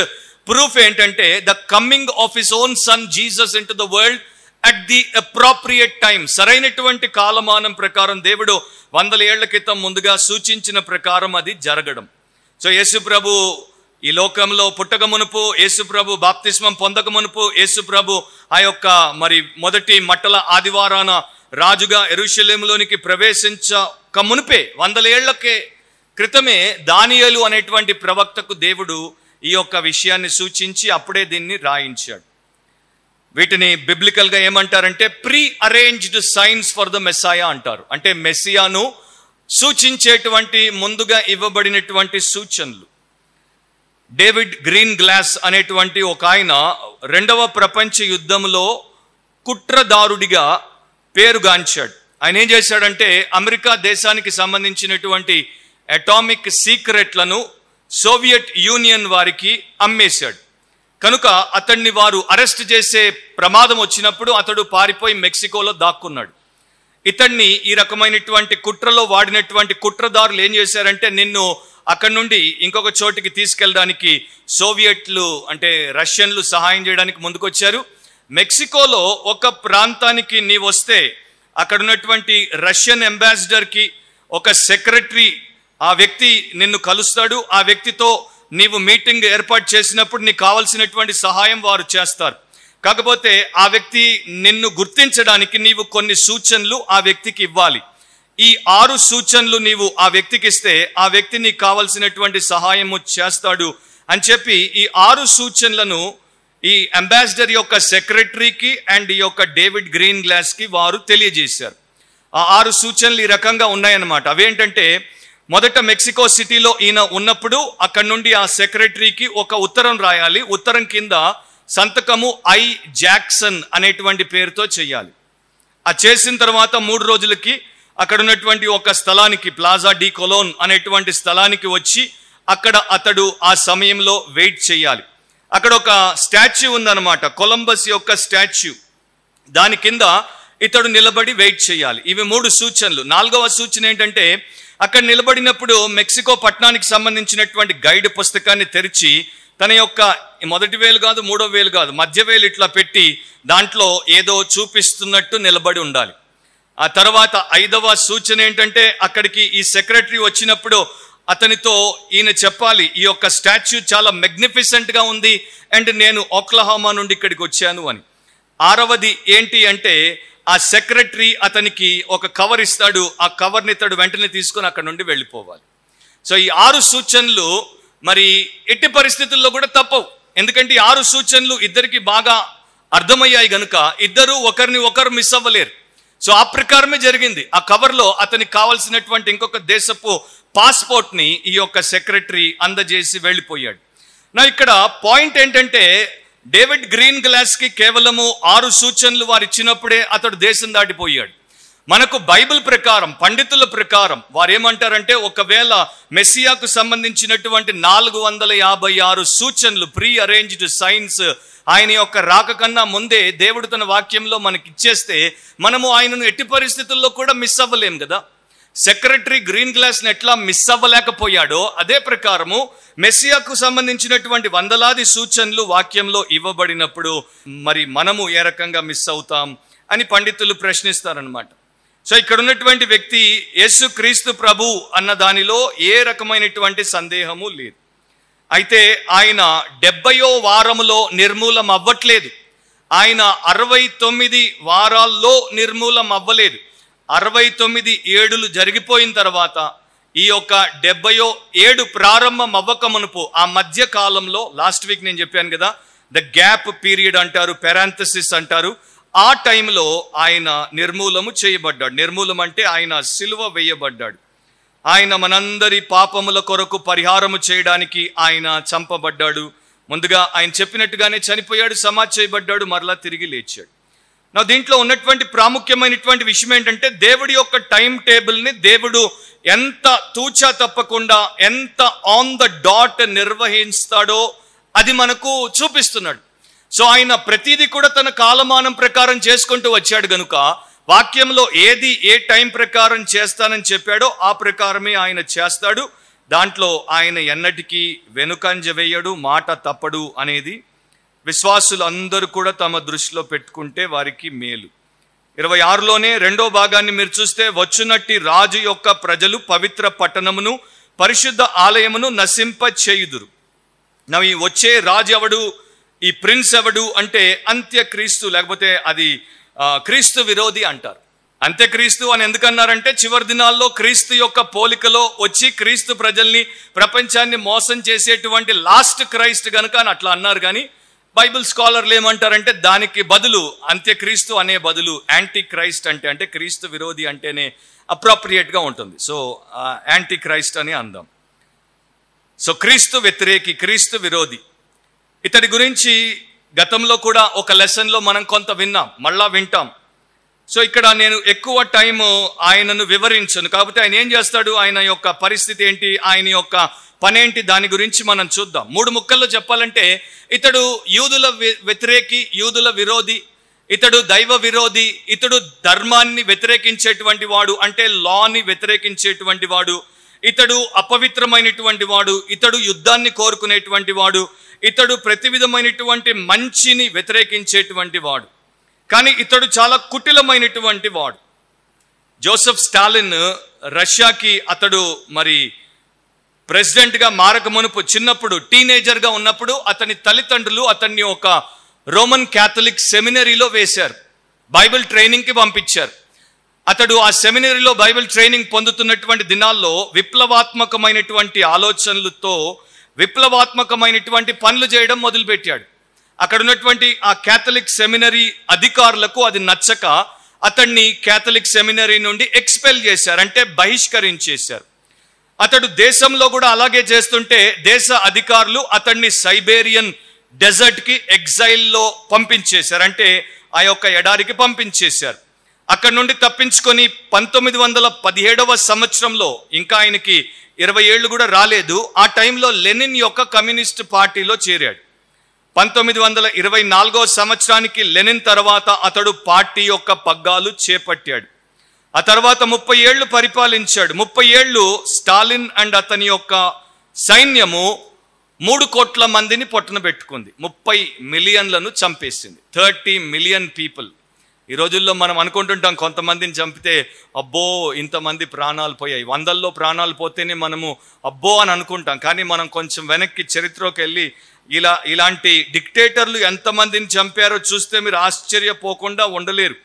ప్రూఫ్ ఏంటంటే, the coming of his own son Jesus in to the world at the appropriate time. సరైనటువంటి కాలమానం ప్రకారం దేవుడు 100 ఏళ్ల క్రితం ముందుగా సూచించిన ప్రకారం అది జరగడం. సో యేసు ప్రభు ఈ లోకంలో పుట్టక మునుపు, యేసు ప్రభు బాప్తిస్మం పొందక మునుపు, యేసు ప్రభు ఆ యొక్క మొదటి మట్టల ఆదివారాన రాజుగా యెరూషలేములోనికి ప్రవేశించక మునుపే 100 ఏళ్లకే క్రితమే దానియేలు అనేటువంటి ప్రవక్తకు దేవుడు ఈ యొక్క విషయాన్ని సూచించి అప్పుడే దీన్ని రాయించాడు. వీటిని బిబ్లికల్గా ఏమంటారంటే pre arranged science for the మెస్సాయా అంటారు. అంటే మెస్సియాను సూచించేటువంటి ముందుగా ఇవ్వబడినటువంటి సూచనలు. డేవిడ్ గ్రీన్ గ్లాస్ అనేటువంటి ఒక ఆయన 2వ ప్రపంచ యుద్ధంలో కుట్రదారుడిగా పేరుగాంచాడు. ఆయన ఏం చేశాడంటే, అమెరికా దేశానికి సంబంధించినటువంటి అటామిక్ సీక్రెట్లను సోవియట్ యూనియన్ వారికి అమ్మేశాడు. కనుక అతన్ని వారు అరెస్ట్ చేసే ప్రమాదం వచ్చినప్పుడు అతడు పారిపోయి మెక్సికోలో దాక్కున్నాడు. ఇతన్ని ఈ రకమైనటువంటి కుట్రలో వాడినటువంటి కుట్రదారులు ఏం చేశారంటే, నిన్ను అక్కడి నుండి ఇంకొక చోటికి తీసుకెళ్ళడానికి సోవియట్లు అంటే రష్యన్లు సహాయం చేయడానికి ముందుకొచ్చారు. మెక్సికోలో ఒక ప్రాంతానికి నీ వస్తే అక్కడ ఉన్నటువంటి రష్యన్ అంబాసిడర్కి ఒక సెక్రటరీ, ఆ వ్యక్తి నిన్ను కలుస్తాడు. ఆ వ్యక్తితో నీవు మీటింగ్ ఏర్పాటు చేసినప్పుడు నీకు కావలసినటువంటి సహాయం వారు చేస్తారు. కాకపోతే ఆ వ్యక్తి నిన్ను గుర్తించడానికి నీవు కొన్ని సూచనలు ఆ వ్యక్తికి ఇవ్వాలి. ఈ 6 సూచనలు నీవు ఆ వ్యక్తికి ఇస్తే ఆ వ్యక్తి నీకు కావలసినటువంటి సహాయము చేస్తాడు అని చెప్పి ఈ 6 సూచనలను ఈ అంబాసిడర్ యొక్క సెక్రటరీకి అండ్ ఈ యొక్క డేవిడ్ గ్రీన్ గ్లాస్కి వారు తెలియజేశారు. ఆ 6 సూచనలు ఈ రకంగా ఉన్నాయన్నమాట. అవేంటంటే, మొదట మెక్సికో సిటీలో ఈయన ఉన్నప్పుడు అక్కడి నుండి ఆ సెక్రటరీకి ఒక ఉత్తరం రాయాలి. ఉత్తరం కింద సంతకము ఐ జాక్సన్ అనేటువంటి పేరుతో చేయాలి. ఆ చేసిన తర్వాత 3 రోజులకి అక్కడ ఉన్నటువంటి ఒక స్థలానికి, ప్లాజా డి కొలోన్ అనేటువంటి స్థలానికి వచ్చి అక్కడ అతడు ఆ సమయంలో వెయిట్ చేయాలి. అక్కడ ఒక స్టాచ్యూ ఉందన్నమాట, కొలంబస్ యొక్క స్టాచ్యూ. దాని కింద ఇతడు నిలబడి వెయిట్ చేయాలి. ఇవి 3 సూచనలు. 4వ సూచన ఏంటంటే, అక్కడ నిలబడినప్పుడు మెక్సికో పట్టణానికి సంబంధించినటువంటి గైడ్ పుస్తకాన్ని తెరిచి తన యొక్క మొదటి వేలు కాదు, 3వ వేలు కాదు, మధ్య వేలు ఇట్లా పెట్టి దాంట్లో ఏదో చూపిస్తున్నట్టు నిలబడి ఉండాలి. ఆ తర్వాత 5వ సూచన ఏంటంటే, అక్కడికి ఈ సెక్రటరీ వచ్చినప్పుడు అతనితో ఈయన చెప్పాలి, ఈ యొక్క స్టాచ్యూ చాలా మెగ్నిఫిసెంట్ గా ఉంది అండ్ నేను ఓక్లహామా నుండి ఇక్కడికి వచ్చాను అని. 6వది ఏంటి అంటే, ఆ సెక్రటరీ అతనికి ఒక కవర్ ఇస్తాడు. ఆ కవర్ని ఇతడు వెంటనే తీసుకొని అక్కడ నుండి వెళ్ళిపోవాలి. సో ఈ 6 సూచనలు మరి ఎట్టి పరిస్థితుల్లో కూడా తప్పవు. ఎందుకంటే ఈ 6 సూచనలు ఇద్దరికి బాగా అర్థమయ్యాయి గనుక ఇద్దరు ఒకరిని ఒకరు మిస్ అవ్వలేరు. సో ఆ ప్రకారమే జరిగింది. ఆ కవర్లో అతనికి కావాల్సినటువంటి ఇంకొక దేశపు పాస్పోర్ట్ ని ఈ యొక్క సెక్రటరీ అందజేసి వెళ్ళిపోయాడు. నా ఇక్కడ పాయింట్ ఏంటంటే, డేవిడ్ గ్రీన్ గ్లాస్ కి కేవలము 6 సూచనలు వారు ఇచ్చినప్పుడే అతడు దేశం దాటిపోయాడు. మనకు బైబిల్ ప్రకారం, పండితుల ప్రకారం వారు ఏమంటారంటే, ఒకవేళ మెస్సియాకు సంబంధించినటువంటి 456 సూచనలు, ప్రీ అరేంజ్డ్ సైన్స్ ఆయన యొక్క రాక కన్నా ముందే దేవుడు తన వాక్యంలో మనకి ఇచ్చేస్తే మనము ఆయనను ఎట్టి పరిస్థితుల్లో కూడా మిస్ అవ్వలేం కదా. సెక్రటరీ గ్రీన్ గ్లాస్ ని ఎట్లా మిస్ అవ్వలేకపోయాడో అదే ప్రకారము మెస్సియాకు సంబంధించినటువంటి వందలాది సూచనలు వాక్యంలో ఇవ్వబడినప్పుడు మరి మనము ఏ రకంగా మిస్ అవుతాం అని పండితులు ప్రశ్నిస్తారనమాట. సో ఇక్కడ ఉన్నటువంటి వ్యక్తి యేసు క్రీస్తు ప్రభు అన్న దానిలో ఏ రకమైనటువంటి సందేహము లేదు. అయితే ఆయన 70వ వారములో నిర్మూలం అవ్వట్లేదు. ఆయన 69 వారాల్లో నిర్మూలం అవ్వలేదు. 69 ఏడులు జరిగిపోయిన తర్వాత ఈ యొక్క 70వ ఏడు ప్రారంభం అవ్వక మునుపు ఆ మధ్య కాలంలో, లాస్ట్ వీక్ నేను చెప్పాను కదా, ద గ్యాప్ పీరియడ్ అంటారు, పెరాంథసిస్ అంటారు, ఆ టైంలో ఆయన నిర్మూలము చేయబడ్డాడు. నిర్మూలం అంటే ఆయన సిలువ వేయబడ్డాడు. ఆయన మనందరి పాపముల కొరకు పరిహారము చేయడానికి ఆయన చంపబడ్డాడు. ముందుగా ఆయన చెప్పినట్టుగానే చనిపోయాడు, సమాధి చేయబడ్డాడు, మరలా తిరిగి లేచాడు. నా దీంట్లో ఉన్నటువంటి ప్రాముఖ్యమైనటువంటి విషయం ఏంటంటే, దేవుడి యొక్క టైం టేబుల్ని దేవుడు ఎంత తూచా తప్పకుండా, ఎంత ఆన్ ద డాట్ నిర్వహిస్తాడో అది మనకు చూపిస్తున్నాడు. సో ఆయన ప్రతిదీ కూడా తన కాలమానం ప్రకారం చేసుకుంటూ వచ్చాడు గనుక వాక్యంలో ఏది ఏ టైం ప్రకారం చేస్తానని చెప్పాడో ఆ ప్రకారమే ఆయన చేస్తాడు. దాంట్లో ఆయన ఎన్నటికీ వెనుకంజ వేయడు, మాట తప్పడు అనేది విశ్వాసులు అందరూ కూడా తమ దృష్టిలో పెట్టుకుంటే వారికి మేలు. 26లోనే 2వ భాగాన్ని మీరు చూస్తే, వచ్చునట్టి రాజు యొక్క ప్రజలు పవిత్ర పట్టణమును పరిశుద్ధ ఆలయమును నశింప చేయుదురు. ఈ వచ్చే రాజు ఎవడు, ఈ ప్రిన్స్ ఎవడు అంటే అంత్యక్రీస్తు, లేకపోతే అది క్రీస్తు విరోధి అంటారు. అంత్యక్రీస్తు అని ఎందుకన్నారంటే, చివరి దినాల్లో క్రీస్తు యొక్క పోలికలో వచ్చి క్రీస్తు ప్రజల్ని, ప్రపంచాన్ని మోసం చేసేటువంటి లాస్ట్ క్రైస్ట్ గనుక అని అట్లా అన్నారు. కానీ బైబిల్ స్కాలర్లు ఏమంటారంటే, దానికి బదులు, అంత్యక్రీస్తు అనే బదులు యాంటీ క్రైస్ట్ అంటే క్రీస్తు విరోధి అంటేనే అప్రోప్రియేట్ గా ఉంటుంది. సో యాంటీ క్రైస్ట్ అని అందాం. సో క్రీస్తు వ్యతిరేకి, క్రీస్తు విరోధి. ఇతడి గురించి గతంలో కూడా ఒక లెసన్లో మనం కొంత విన్నాం, మళ్ళా వింటాం. సో ఇక్కడ నేను ఎక్కువ టైం ఆయనను వివరించను. కాకపోతే ఆయన ఏం చేస్తాడు, ఆయన యొక్క పరిస్థితి ఏంటి, ఆయన యొక్క పనేంటి, దాని గురించి మనం చూద్దాం. 3 ముక్కల్లో చెప్పాలంటే, ఇతడు యూదుల వ్యతిరేకి, యూదుల విరోధి, ఇతడు దైవ విరోధి, ఇతడు ధర్మాన్ని వ్యతిరేకించేటువంటి వాడు, అంటే లాని వ్యతిరేకించేటువంటి వాడు, ఇతడు అపవిత్రమైనటువంటి వాడు, ఇతడు యుద్ధాన్ని కోరుకునేటువంటి వాడు, ఇతడు ప్రతి విధమైనటువంటి మంచిని వ్యతిరేకించేటువంటి వాడు. కానీ ఇతడు చాలా కుటిలమైనటువంటి వాడు. జోసెఫ్ స్టాలిన్ రష్యాకి అతడు మరి ప్రెసిడెంట్గా మారక మునుపు, చిన్నప్పుడు టీనేజర్గా ఉన్నప్పుడు అతని తల్లిదండ్రులు అతన్ని ఒక రోమన్ క్యాథలిక్ సెమినరీలో వేశారు, బైబిల్ ట్రైనింగ్కి పంపించారు. అతడు ఆ సెమినరీలో బైబిల్ ట్రైనింగ్ పొందుతున్నటువంటి దినాల్లో విప్లవాత్మకమైనటువంటి ఆలోచనలతో విప్లవాత్మకమైనటువంటి పనులు చేయడం మొదలుపెట్టాడు. అక్కడ ఉన్నటువంటి ఆ క్యాథలిక్ సెమినరీ అధికారులకు అది నచ్చక అతన్ని క్యాథలిక్ సెమినరీ నుండి ఎక్స్పెల్ చేశారు, అంటే బహిష్కరించేశారు. అతడు దేశంలో కూడా అలాగే చేస్తుంటే దేశ అధికారులు అతన్ని సైబేరియన్ డెజర్ట్ కి ఎగ్జైల్లో పంపించేశారు, అంటే ఆ యొక్క ఎడారికి పంపించేశారు. అక్కడి నుండి తప్పించుకొని 1917 సంవత్సరంలో, ఇంకా ఆయనకి 20 ఏళ్ళు కూడా రాలేదు, ఆ టైంలో లెనిన్ యొక్క కమ్యూనిస్ట్ పార్టీలో చేరాడు. 1924 సంవత్సరానికి లెనిన్ తర్వాత అతడు పార్టీ యొక్క పగ్గాలు చేపట్టాడు. ఆ తర్వాత 30 ఏళ్ళు పరిపాలించాడు. 30 ఏళ్ళు స్టాలిన్ అండ్ అతని యొక్క సైన్యము 3 కోట్ల మందిని పొట్టన పెట్టుకుంది, 30 మిలియన్లను చంపేసింది. 30 మిలియన్ పీపుల్. ఈ రోజుల్లో మనం అనుకుంటుంటాం కొంతమందిని చంపితే అబ్బో ఇంతమంది ప్రాణాలు పోయాయి, 100లో ప్రాణాలు పోతేనే మనము అబ్బో అని అనుకుంటాం. కానీ మనం కొంచెం వెనక్కి చరిత్రలోకి వెళ్ళి ఇలాంటి డిక్టేటర్లు ఎంతమందిని చంపారో చూస్తే మీరు ఆశ్చర్యపోకుండా ఉండలేరు.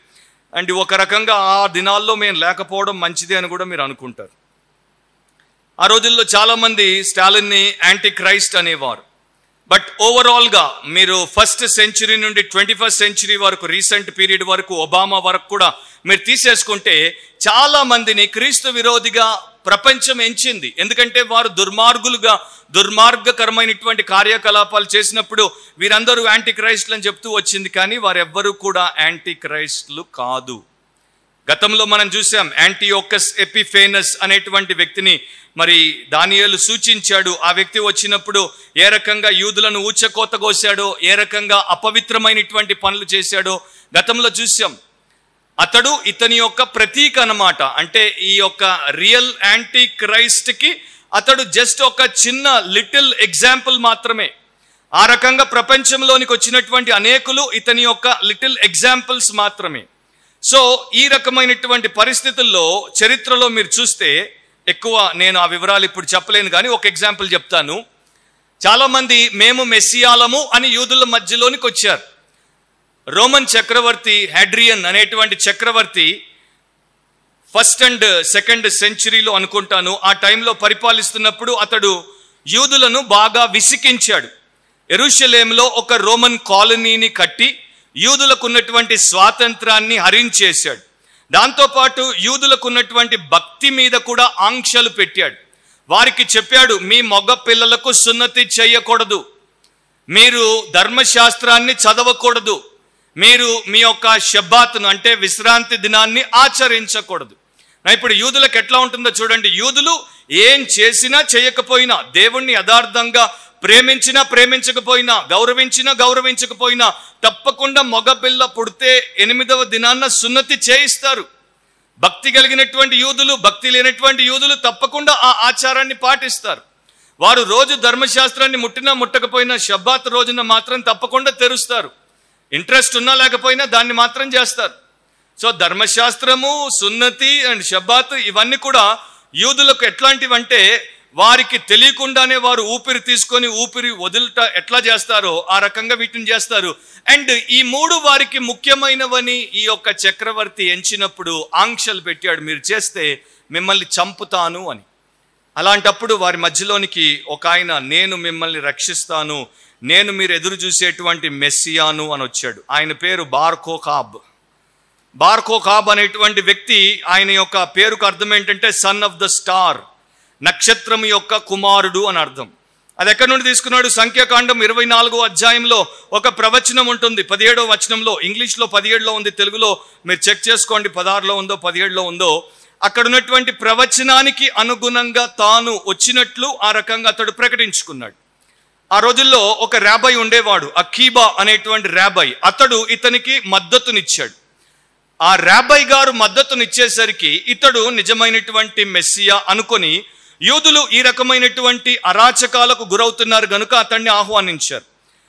అండ్ ఒక రకంగా ఆ దినాల్లో మేము లేకపోవడం మంచిదే అని కూడా మీరు అనుకుంటారు. ఆ రోజుల్లో చాలామంది స్టాలిన్ని యాంటీ క్రైస్ట్ అనేవారు. బట్ ఓవరాల్గా మీరు 1st సెంచరీ నుండి 21st సెంచరీ వరకు, రీసెంట్ పీరియడ్ వరకు, ఒబామా వరకు కూడా మీరు తీసేసుకుంటే చాలా మందిని క్రీస్తు విరోధిగా ప్రపంచం ఎంచింది. ఎందుకంటే వారు దుర్మార్గకరమైనటువంటి కార్యకలాపాలు చేసినప్పుడు వీరందరూ యాంటీ క్రైస్ట్లు అని చెప్తూ వచ్చింది. కానీ వారెవ్వరూ కూడా యాంటీ క్రైస్ట్లు కాదు. గతంలో మనం చూసాం యాంటియోకస్ ఎపిఫేనస్ అనేటువంటి వ్యక్తిని మరి దానియేలు సూచించాడు. ఆ వ్యక్తి వచ్చినప్పుడు ఏ రకంగా యూదులను ఊచకోత కోసాడో, ఏ రకంగా అపవిత్రమైనటువంటి పనులు చేశాడో గతంలో చూసాం. అతడు ఇతని యొక్క ప్రతీక అన్నమాట. అంటే ఈ యొక్క రియల్ యాంటీ క్రైస్ట్కి అతడు జస్ట్ ఒక చిన్న లిటిల్ ఎగ్జాంపుల్ మాత్రమే. ఆ రకంగా ప్రపంచంలోనికి వచ్చినటువంటి అనేకులు ఇతని యొక్క లిటిల్ ఎగ్జాంపుల్స్ మాత్రమే. సో ఈ రకమైనటువంటి పరిస్థితుల్లో చరిత్రలో మీరు చూస్తే, ఎక్కువ నేను ఆ వివరాలు ఇప్పుడు చెప్పలేను కానీ ఒక ఎగ్జాంపుల్ చెప్తాను. చాలామంది మేము మెస్సియాలము అని యూదుల మధ్యలోనికి వచ్చారు. రోమన్ చక్రవర్తి హ్యాడ్రియన్ అనేటువంటి చక్రవర్తి 1st and 2nd సెంచరీలో అనుకుంటాను, ఆ టైంలో పరిపాలిస్తున్నప్పుడు అతడు యూదులను బాగా విసికించాడు. యెరూషలేములో ఒక రోమన్ కాలనీని కట్టి యూదులకు ఉన్నటువంటి స్వాతంత్రాన్ని హరించేశాడు. దాంతోపాటు యూదులకు ఉన్నటువంటి భక్తి మీద కూడా ఆంక్షలు పెట్టాడు. వారికి చెప్పాడు, మీ మగ పిల్లలకు సున్నతి చేయకూడదు, మీరు ధర్మశాస్త్రాన్ని చదవకూడదు, మీరు మీ యొక్క షబ్బాత్ను అంటే విశ్రాంతి దినాన్ని ఆచరించకూడదు. ఇప్పుడు యూదులకు ఎట్లా ఉంటుందో చూడండి. యూదులు ఏం చేసినా చేయకపోయినా, దేవుణ్ణి యథార్థంగా ప్రేమించినా ప్రేమించకపోయినా, గౌరవించినా గౌరవించకపోయినా తప్పకుండా మగపిల్ల పుడితే 8వ దినాన్న సున్నతి చేయిస్తారు. భక్తి కలిగినటువంటి యూదులు, భక్తి లేనటువంటి యూదులు తప్పకుండా ఆ ఆచారాన్ని పాటిస్తారు. వారు రోజు ధర్మశాస్త్రాన్ని ముట్టినా ముట్టకపోయినా షబ్బాత్ రోజున మాత్రం తప్పకుండా తెరుస్తారు. ఇంట్రెస్ట్ ఉన్నా లేకపోయినా దాన్ని మాత్రం చేస్తారు. సో ధర్మశాస్త్రము, సున్నతి అండ్ షబ్బాత్ ఇవన్నీ కూడా యూదులకు ఎట్లాంటివంటే వారికి తెలియకుండానే వారు ఊపిరి తీసుకొని ఊపిరి వదులుట ఎట్లా చేస్తారో ఆ రకంగా వీటిని చేస్తారు. అండ్ ఈ 3 వారికి ముఖ్యమైనవని ఈ యొక్క చక్రవర్తి ఎంచినప్పుడు ఆంక్షలు పెట్టాడు, మీరు చేస్తే మిమ్మల్ని చంపుతాను అని. అలాంటప్పుడు వారి మధ్యలోనికి ఒక ఆయన, నేను మిమ్మల్ని రక్షిస్తాను, నేను మీరు ఎదురు చూసేటువంటి మెస్సియాను అని వచ్చాడు. ఆయన పేరు బార్కోఖాబ్ అనేటువంటి వ్యక్తి. ఆయన యొక్క పేరుకు అర్థం ఏంటంటే సన్ ఆఫ్ ద స్టార్, నక్షత్రం యొక్క కుమారుడు అని అర్థం. అది ఎక్కడి నుండి తీసుకున్నాడు? సంఖ్యాకాండం 24వ అధ్యాయంలో ఒక ప్రవచనం ఉంటుంది. 17వ వచనంలో, ఇంగ్లీష్లో 17లో ఉంది, తెలుగులో మీరు చెక్ చేసుకోండి 16లో ఉందో 17లో ఉందో. అక్కడ ఉన్నటువంటి ప్రవచనానికి అనుగుణంగా తాను వచ్చినట్లు ఆ రకంగా అతడు ప్రకటించుకున్నాడు. ఆ రోజుల్లో ఒక రాబై ఉండేవాడు, అకీబా అనేటువంటి రాబై. అతడు ఇతనికి మద్దతునిచ్చాడు. ఆ రాబై గారు మద్దతునిచ్చేసరికి ఇతడు నిజమైనటువంటి మెస్సియా అనుకొని యూదులు ఈ రకమైనటువంటి అరాచకాలకు గురవుతున్నారు గనుక అతన్ని ఆహ్వానించారు.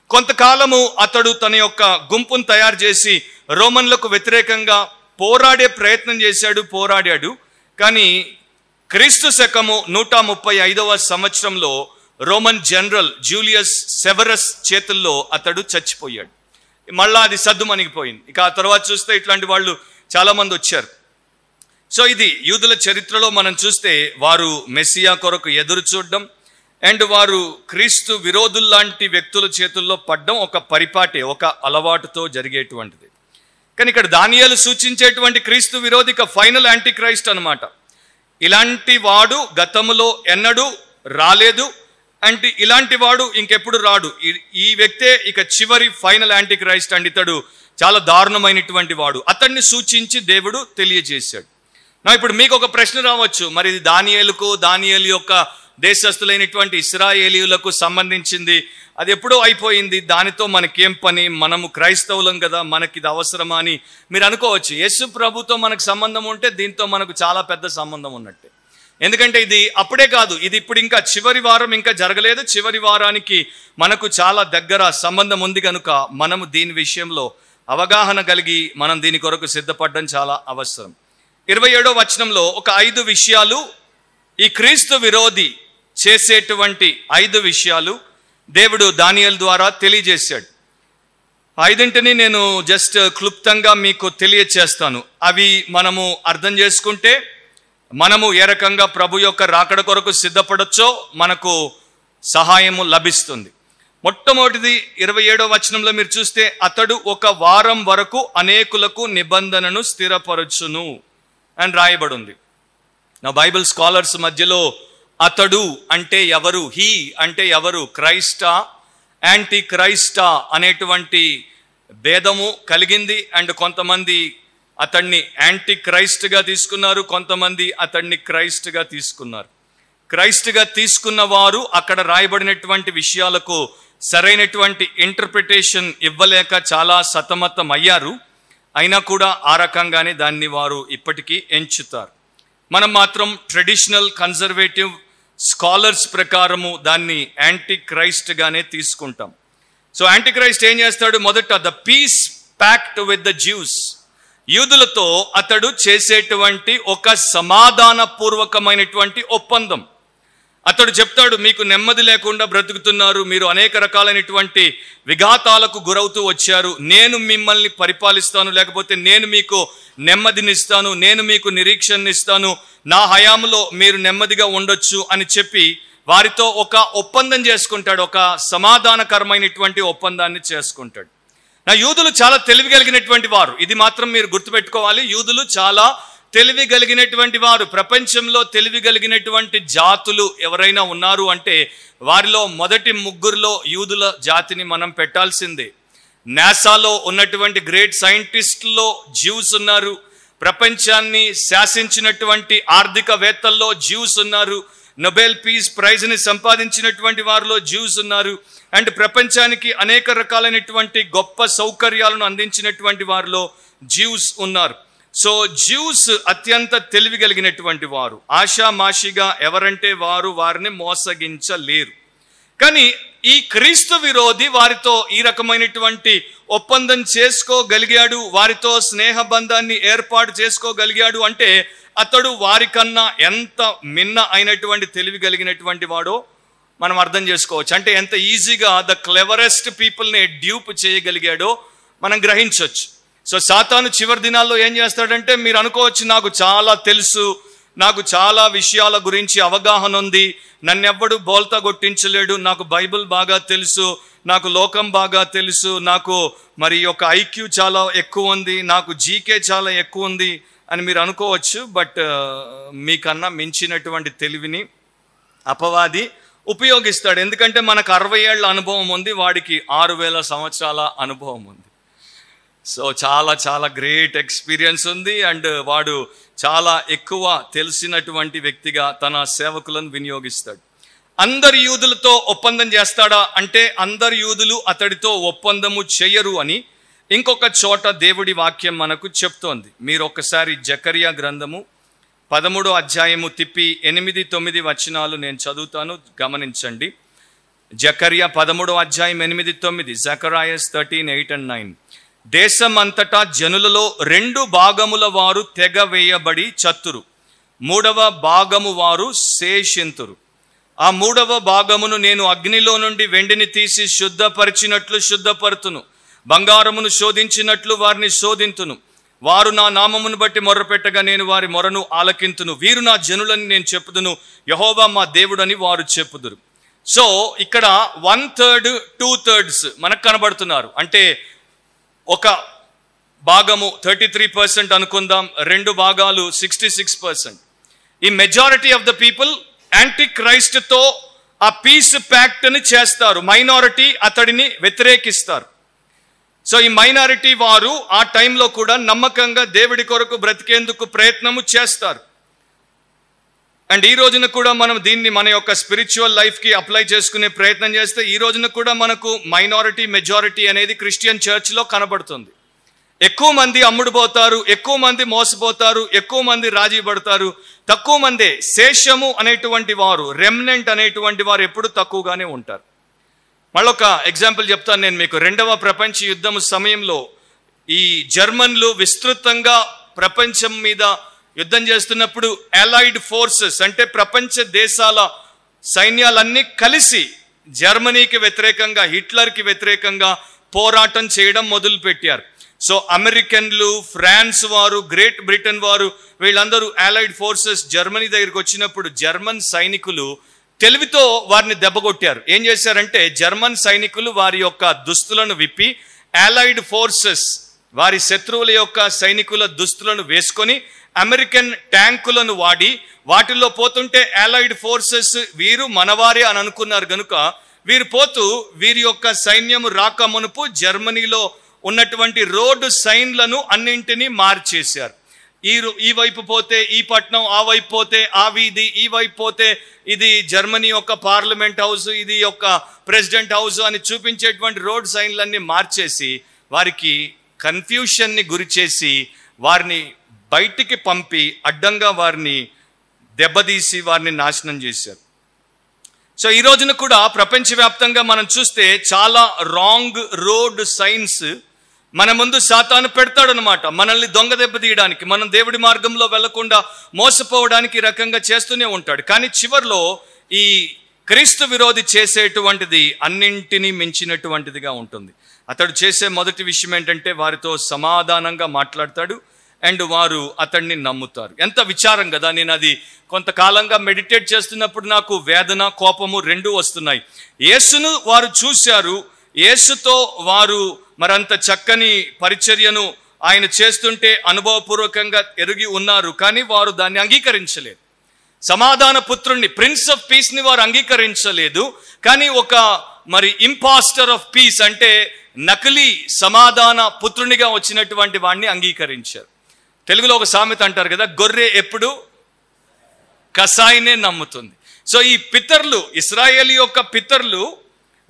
కొంతకాలము అతడు తన యొక్క గుంపును తయారు చేసి రోమన్లకు వ్యతిరేకంగా పోరాడే ప్రయత్నం చేశాడు, పోరాడాడు. కానీ క్రీస్తు శకము 135వ సంవత్సరంలో రోమన్ జనరల్ జూలియస్ సెవరస్ చేతుల్లో అతడు చచ్చిపోయాడు. మళ్ళా అది సద్దుమణిగిపోయింది. ఇక ఆ తర్వాత చూస్తే ఇట్లాంటి వాళ్ళు చాలా మంది వచ్చారు. సో ఇది యూదుల చరిత్రలో మనం చూస్తే వారు మెస్సియా కొరకు ఎదురు చూడడం అండ్ వారు క్రీస్తు విరోధుల్లాంటి వ్యక్తుల చేతుల్లో పడ్డం ఒక పరిపాటే, ఒక అలవాటుతో జరిగేటువంటిది. కానీ ఇక్కడ దానియేలు సూచించేటువంటి క్రీస్తు విరోధిక ఫైనల్ యాంటీ క్రైస్ట్ అనమాట. ఇలాంటి వాడు గతములో ఎన్నడూ రాలేదు, అంటే ఇలాంటి వాడు ఇంకెప్పుడు రాడు, ఈ వ్యక్తే ఇక చివరి ఫైనల్ యాంటీ క్రైస్ట్ అండి, ఇతడు చాలా దారుణమైనటువంటి వాడు, అతన్ని సూచించి దేవుడు తెలియజేశాడు. ఇప్పుడు మీకు ఒక ప్రశ్న రావచ్చు, మరి ఇది దానియేలు యొక్క దేశస్థులైనటువంటి ఇశ్రాయేలీయులకు సంబంధించింది, అది ఎప్పుడో అయిపోయింది, దానితో మనకేం పని, మనము క్రైస్తవులం కదా, మనకి ఇది అవసరమా అని మీరు అనుకోవచ్చు. యేసు ప్రభుతో మనకు సంబంధం ఉంటే దీంతో మనకు చాలా పెద్ద సంబంధం ఉన్నట్టే. ఎందుకంటే ఇది అప్పుడే కాదు, ఇది ఇప్పుడు ఇంకా చివరి వారం ఇంకా జరగలేదు, చివరి వారానికి మనకు చాలా దగ్గర సంబంధం ఉంది కనుక మనము దీని విషయంలో అవగాహన కలిగి మనం దీని కొరకు సిద్ధపడడం చాలా అవసరం. 27వ వచనంలో ఒక 5 విషయాలు, ఈ క్రీస్తు విరోధి చేసేటువంటి 5 విషయాలు దేవుడు దానియేలు ద్వారా తెలియజేశాడు. 5ంటిని నేను జస్ట్ క్లుప్తంగా మీకు తెలియచేస్తాను. అవి మనము అర్థం చేసుకుంటే మనము ఏ రకంగా ప్రభు యొక్క రాకడ కొరకు సిద్ధపడొచ్చో మనకు సహాయము లభిస్తుంది. మొట్టమొదటిది 27వ వచనంలో మీరు చూస్తే, అతడు 1 వారం వరకు అనేకులకు నిబంధనను స్థిరపరచును అని రాయబడి ఉంది. నా బైబిల్ స్కాలర్స్ మధ్యలో అతడు అంటే ఎవరు, హీ అంటే ఎవరు, క్రైస్టా యాంటీ క్రైస్టా అనేటువంటి భేదము కలిగింది. అండ్ కొంతమంది అతన్ని యాంటీ క్రైస్ట్గా తీసుకున్నారు, కొంతమంది అతన్ని క్రైస్ట్గా తీసుకున్నారు. క్రైస్ట్గా తీసుకున్న వారు అక్కడ రాయబడినటువంటి విషయాలకు సరైనటువంటి ఇంటర్ప్రిటేషన్ ఇవ్వలేక చాలా సతమతం అయ్యారు. అయినా కూడా ఆ రకంగానే దాన్ని వారు ఇప్పటికీ ఎంచుతారు. మనం మాత్రం ట్రెడిషనల్ కన్జర్వేటివ్ స్కాలర్స్ ప్రకారము దాన్ని యాంటీ క్రైస్ట్గానే తీసుకుంటాం. సో యాంటీ క్రైస్ట్ ఏం చేస్తాడు, మొదట the peace pact with the Jews, యూదులతో అతడు చేసేటువంటి ఒక సమాధాన పూర్వకమైనటువంటి ఒప్పందం. అతడు చెప్తాడు, మీకు నెమ్మది లేకుండా బ్రతుకుతున్నారు, మీరు అనేక రకాలైనటువంటి విఘాతాలకు గురవుతూ వచ్చారు, నేను మిమ్మల్ని పరిపాలిస్తాను, లేకపోతే నేను మీకు నెమ్మదినిస్తాను, నేను మీకు నిరీక్షణనిస్తాను, నా హయాంలో మీరు నెమ్మదిగా ఉండొచ్చు అని చెప్పి వారితో ఒక ఒప్పందం చేసుకుంటాడు, ఒక సమాధానకరమైనటువంటి ఒప్పందాన్ని చేసుకుంటాడు. యూదులు చాలా తెలివి కలిగినటువంటి వారు, ఇది మాత్రం మీరు గుర్తుపెట్టుకోవాలి. యూదులు చాలా తెలివి కలిగినటువంటి వారు. ప్రపంచంలో తెలివి కలిగినటువంటి జాతులు ఎవరైనా ఉన్నారు అంటే వారిలో మొదటి 3 యూదుల జాతిని మనం పెట్టాల్సిందే. నాసాలో ఉన్నటువంటి గ్రేట్ సైంటిస్టుల్లో జ్యూస్ ఉన్నారు, ప్రపంచాన్ని శాసించినటువంటి ఆర్థికవేత్తల్లో జ్యూస్ ఉన్నారు, నోబెల్ పీస్ ప్రైజ్ని సంపాదించినటువంటి వారిలో జ్యూస్ ఉన్నారు, అండ్ ప్రపంచానికి అనేక రకాలైనటువంటి గొప్ప సౌకర్యాలను అందించినటువంటి వారిలో జ్యూస్ ఉన్నారు. సో జ్యూస్ అత్యంత తెలివి కలిగినటువంటి వారు. ఆషామాషిగా ఎవరంటే వారిని మోసగించలేరు. కానీ ఈ క్రీస్తు విరోధి వారితో ఈ రకమైనటువంటి ఒప్పందం చేసుకోగలిగాడు, వారితో స్నేహబంధాన్ని ఏర్పాటు చేసుకోగలిగాడు అంటే అతడు వారికన్నా ఎంత మిన్న అయినటువంటి తెలివి కలిగినటువంటి వాడో మనం అర్థం చేసుకోవచ్చు. అంటే ఎంత ఈజీగా ద క్లెవరెస్ట్ పీపుల్ని డ్యూప్ చేయగలిగాడో మనం గ్రహించవచ్చు. సో సాతాను చివరి దినాల్లో ఏం చేస్తాడంటే, మీరు అనుకోవచ్చు నాకు చాలా తెలుసు, నాకు చాలా విషయాల గురించి అవగాహన ఉంది, నన్నెవ్వడు బోల్తా కొట్టించలేడు, నాకు బైబిల్ బాగా తెలుసు, నాకు లోకం బాగా తెలుసు, నాకు మరి ఒక ఐక్యూ చాలా ఎక్కువ ఉంది, నాకు జీకే చాలా ఎక్కువ ఉంది అని మీరు అనుకోవచ్చు. బట్ మీకన్నా మించినటువంటి తెలివిని అపవాది ఉపయోగిస్తాడు. ఎందుకంటే మనకు 60 ఏళ్ల అనుభవం ఉంది, వాడికి 6000 సంవత్సరాల అనుభవం ఉంది. సో చాలా చాలా గ్రేట్ ఎక్స్పీరియన్స్ ఉంది, అండ్ వాడు చాలా ఎక్కువ తెలిసినటువంటి వ్యక్తిగా తన సేవకులను వినియోగిస్తాడు. అందరి యూదులతో ఒప్పందం చేస్తాడా అంటే అందరి యూదులు అతడితో ఒప్పందము చేయరు అని ఇంకొక చోట దేవుడి వాక్యం మనకు చెప్తోంది. మీరు ఒకసారి జకరియా గ్రంథము 13వ అధ్యాయము తిప్పి 8-9 వచనాలు నేను చదువుతాను, గమనించండి. జకరియా 13వ అధ్యాయం 8-9, జకరాయస్ 13:8-9. దేశం అంతటా జనులలో 2 భాగముల వారు తెగ వేయబడి చత్తురు, 3వ భాగము వారు శేషింతురు. ఆ 3వ భాగమును నేను అగ్నిలో నుండి వెండిని తీసి శుద్ధపరిచినట్లు శుద్ధపరుతును, బంగారమును శోధించినట్లు వారిని శోధింతును. వారు నా నామమును బట్టి మొర్రపెట్టగా నేను వారి మొరను ఆలకింతును. వీరు నా జనులని నేను చెప్పుదును, యెహోవా మా దేవుడని వారు చెప్పుదురు. సో ఇక్కడ 1/3, 2/3 మనకు కనబడుతున్నారు. అంటే ఒక భాగము 33% అనుకుందాం, 2 భాగాలు 66%. ఈ majority of the people anti క్రైస్ట్తో ఆ పీస్ ప్యాక్ట్ని చేస్తారు. మైనారిటీ అతడిని వ్యతిరేకిస్తారు. సో ఈ మైనారిటీ వారు ఆ టైంలో కూడా నమ్మకంగా దేవుడి కొరకు బ్రతికేందుకు ప్రయత్నము చేస్తారు. అండ్ ఈ రోజున కూడా మనం దీన్ని మన యొక్క స్పిరిచువల్ లైఫ్కి అప్లై చేసుకునే ప్రయత్నం చేస్తే ఈ రోజున కూడా మనకు మైనారిటీ మెజారిటీ అనేది క్రిస్టియన్ చర్చ్లో కనబడుతుంది. ఎక్కువ మంది అమ్ముడుపోతారు, ఎక్కువ మంది మోసపోతారు, ఎక్కువ మంది రాజీ పడతారు, తక్కువ మందే శేషము అనేటువంటి వారు, రెమ్నెంట్ అనేటువంటి వారు ఎప్పుడు తక్కువగానే ఉంటారు. మళ్ళొక ఎగ్జాంపుల్ చెప్తాను నేను మీకు. 2వ ప్రపంచ యుద్ధం సమయంలో ఈ జర్మన్లు విస్తృతంగా ప్రపంచం మీద యుద్ధం చేస్తున్నప్పుడు అలైడ్ ఫోర్సెస్ అంటే ప్రపంచ దేశాల సైన్యాలన్నీ కలిసి జర్మనీకి వ్యతిరేకంగా, హిట్లర్కి వ్యతిరేకంగా పోరాటం చేయడం మొదలుపెట్టారు. సో అమెరికన్లు, ఫ్రాన్స్ వారు, గ్రేట్ బ్రిటన్ వారు వీళ్ళందరూ అలైడ్ ఫోర్సెస్ జర్మనీ దగ్గరికి వచ్చినప్పుడు జర్మన్ సైనికులు తెలివితో వారిని దెబ్బకొట్టారు. ఏం చేశారంటే జర్మన్ సైనికులు వారి యొక్క దుస్తులను విప్పి అలైడ్ ఫోర్సెస్ వారి శత్రువుల యొక్క సైనికుల దుస్తులను వేసుకొని అమెరికన్ ట్యాంకులను వాడి వాటిల్లో పోతుంటే అలైడ్ ఫోర్సెస్ వీరు మనవారే అని అనుకున్నారు కనుక వీరు పోతూ వీరి యొక్క సైన్యం రాక మునుపు జర్మనీలో ఉన్నటువంటి రోడ్డు సైన్లను అన్నింటినీ మార్చేశారు. ఈ వైపు పోతే ఈ పట్టణం, ఆ వైపు పోతే ఆ వీధి, ఈ వైపు పోతే ఇది జర్మనీ యొక్క పార్లమెంట్ హౌస్, ఇది యొక్క ప్రెసిడెంట్ హౌస్ అని చూపించేటువంటి రోడ్ సైన్లన్నీ మార్చేసి వారికి కన్ఫ్యూషన్ని గురి చేసి వారిని బయటికి పంపి అడ్డంగా వారిని దెబ్బతీసి వారిని నాశనం చేశారు. సో ఈ రోజున కూడా ప్రపంచవ్యాప్తంగా మనం చూస్తే చాలా రాంగ్ రోడ్ సైన్స్ మన ముందు సాతాను పెడతాడు అనమాట. మనల్ని దొంగ దెబ్బ తీయడానికి, మనం దేవుడి మార్గంలో వెళ్లకుండా మోసపోవడానికి ఈ రకంగా చేస్తూనే ఉంటాడు. కానీ చివర్లో ఈ క్రీస్తు విరోధి చేసేటువంటిది అన్నింటినీ మించినటువంటిదిగా ఉంటుంది. అతడు చేసే మొదటి విషయం ఏంటంటే వారితో సమాధానంగా మాట్లాడతాడు అండ్ వారు అతడిని నమ్ముతారు. ఎంత విచారం కదా. నేను అది కొంతకాలంగా మెడిటేట్ చేస్తున్నప్పుడు నాకు వేదన, కోపము రెండూ వస్తున్నాయి. యేసును వారు చూశారు, యేసుతో వారు మరంత చక్కని పరిచర్యను ఆయన చేస్తుంటే అనుభవపూర్వకంగా ఎరిగి ఉన్నారు, కానీ వారు దాన్ని అంగీకరించలేదు. సమాధాన పుత్రుణ్ణి, ప్రిన్స్ ఆఫ్ పీస్ని వారు అంగీకరించలేదు, కానీ ఒక ఇంపాస్టర్ ఆఫ్ పీస్ అంటే నకిలీ సమాధాన పుత్రునిగా వచ్చినటువంటి వాడిని అంగీకరించారు. తెలుగులో ఒక సామెత అంటారు కదా, గొర్రె ఎప్పుడు కసాయినే నమ్ముతుంది. సో ఈ పితరులు, ఇశ్రాయేలు యొక్క పితరులు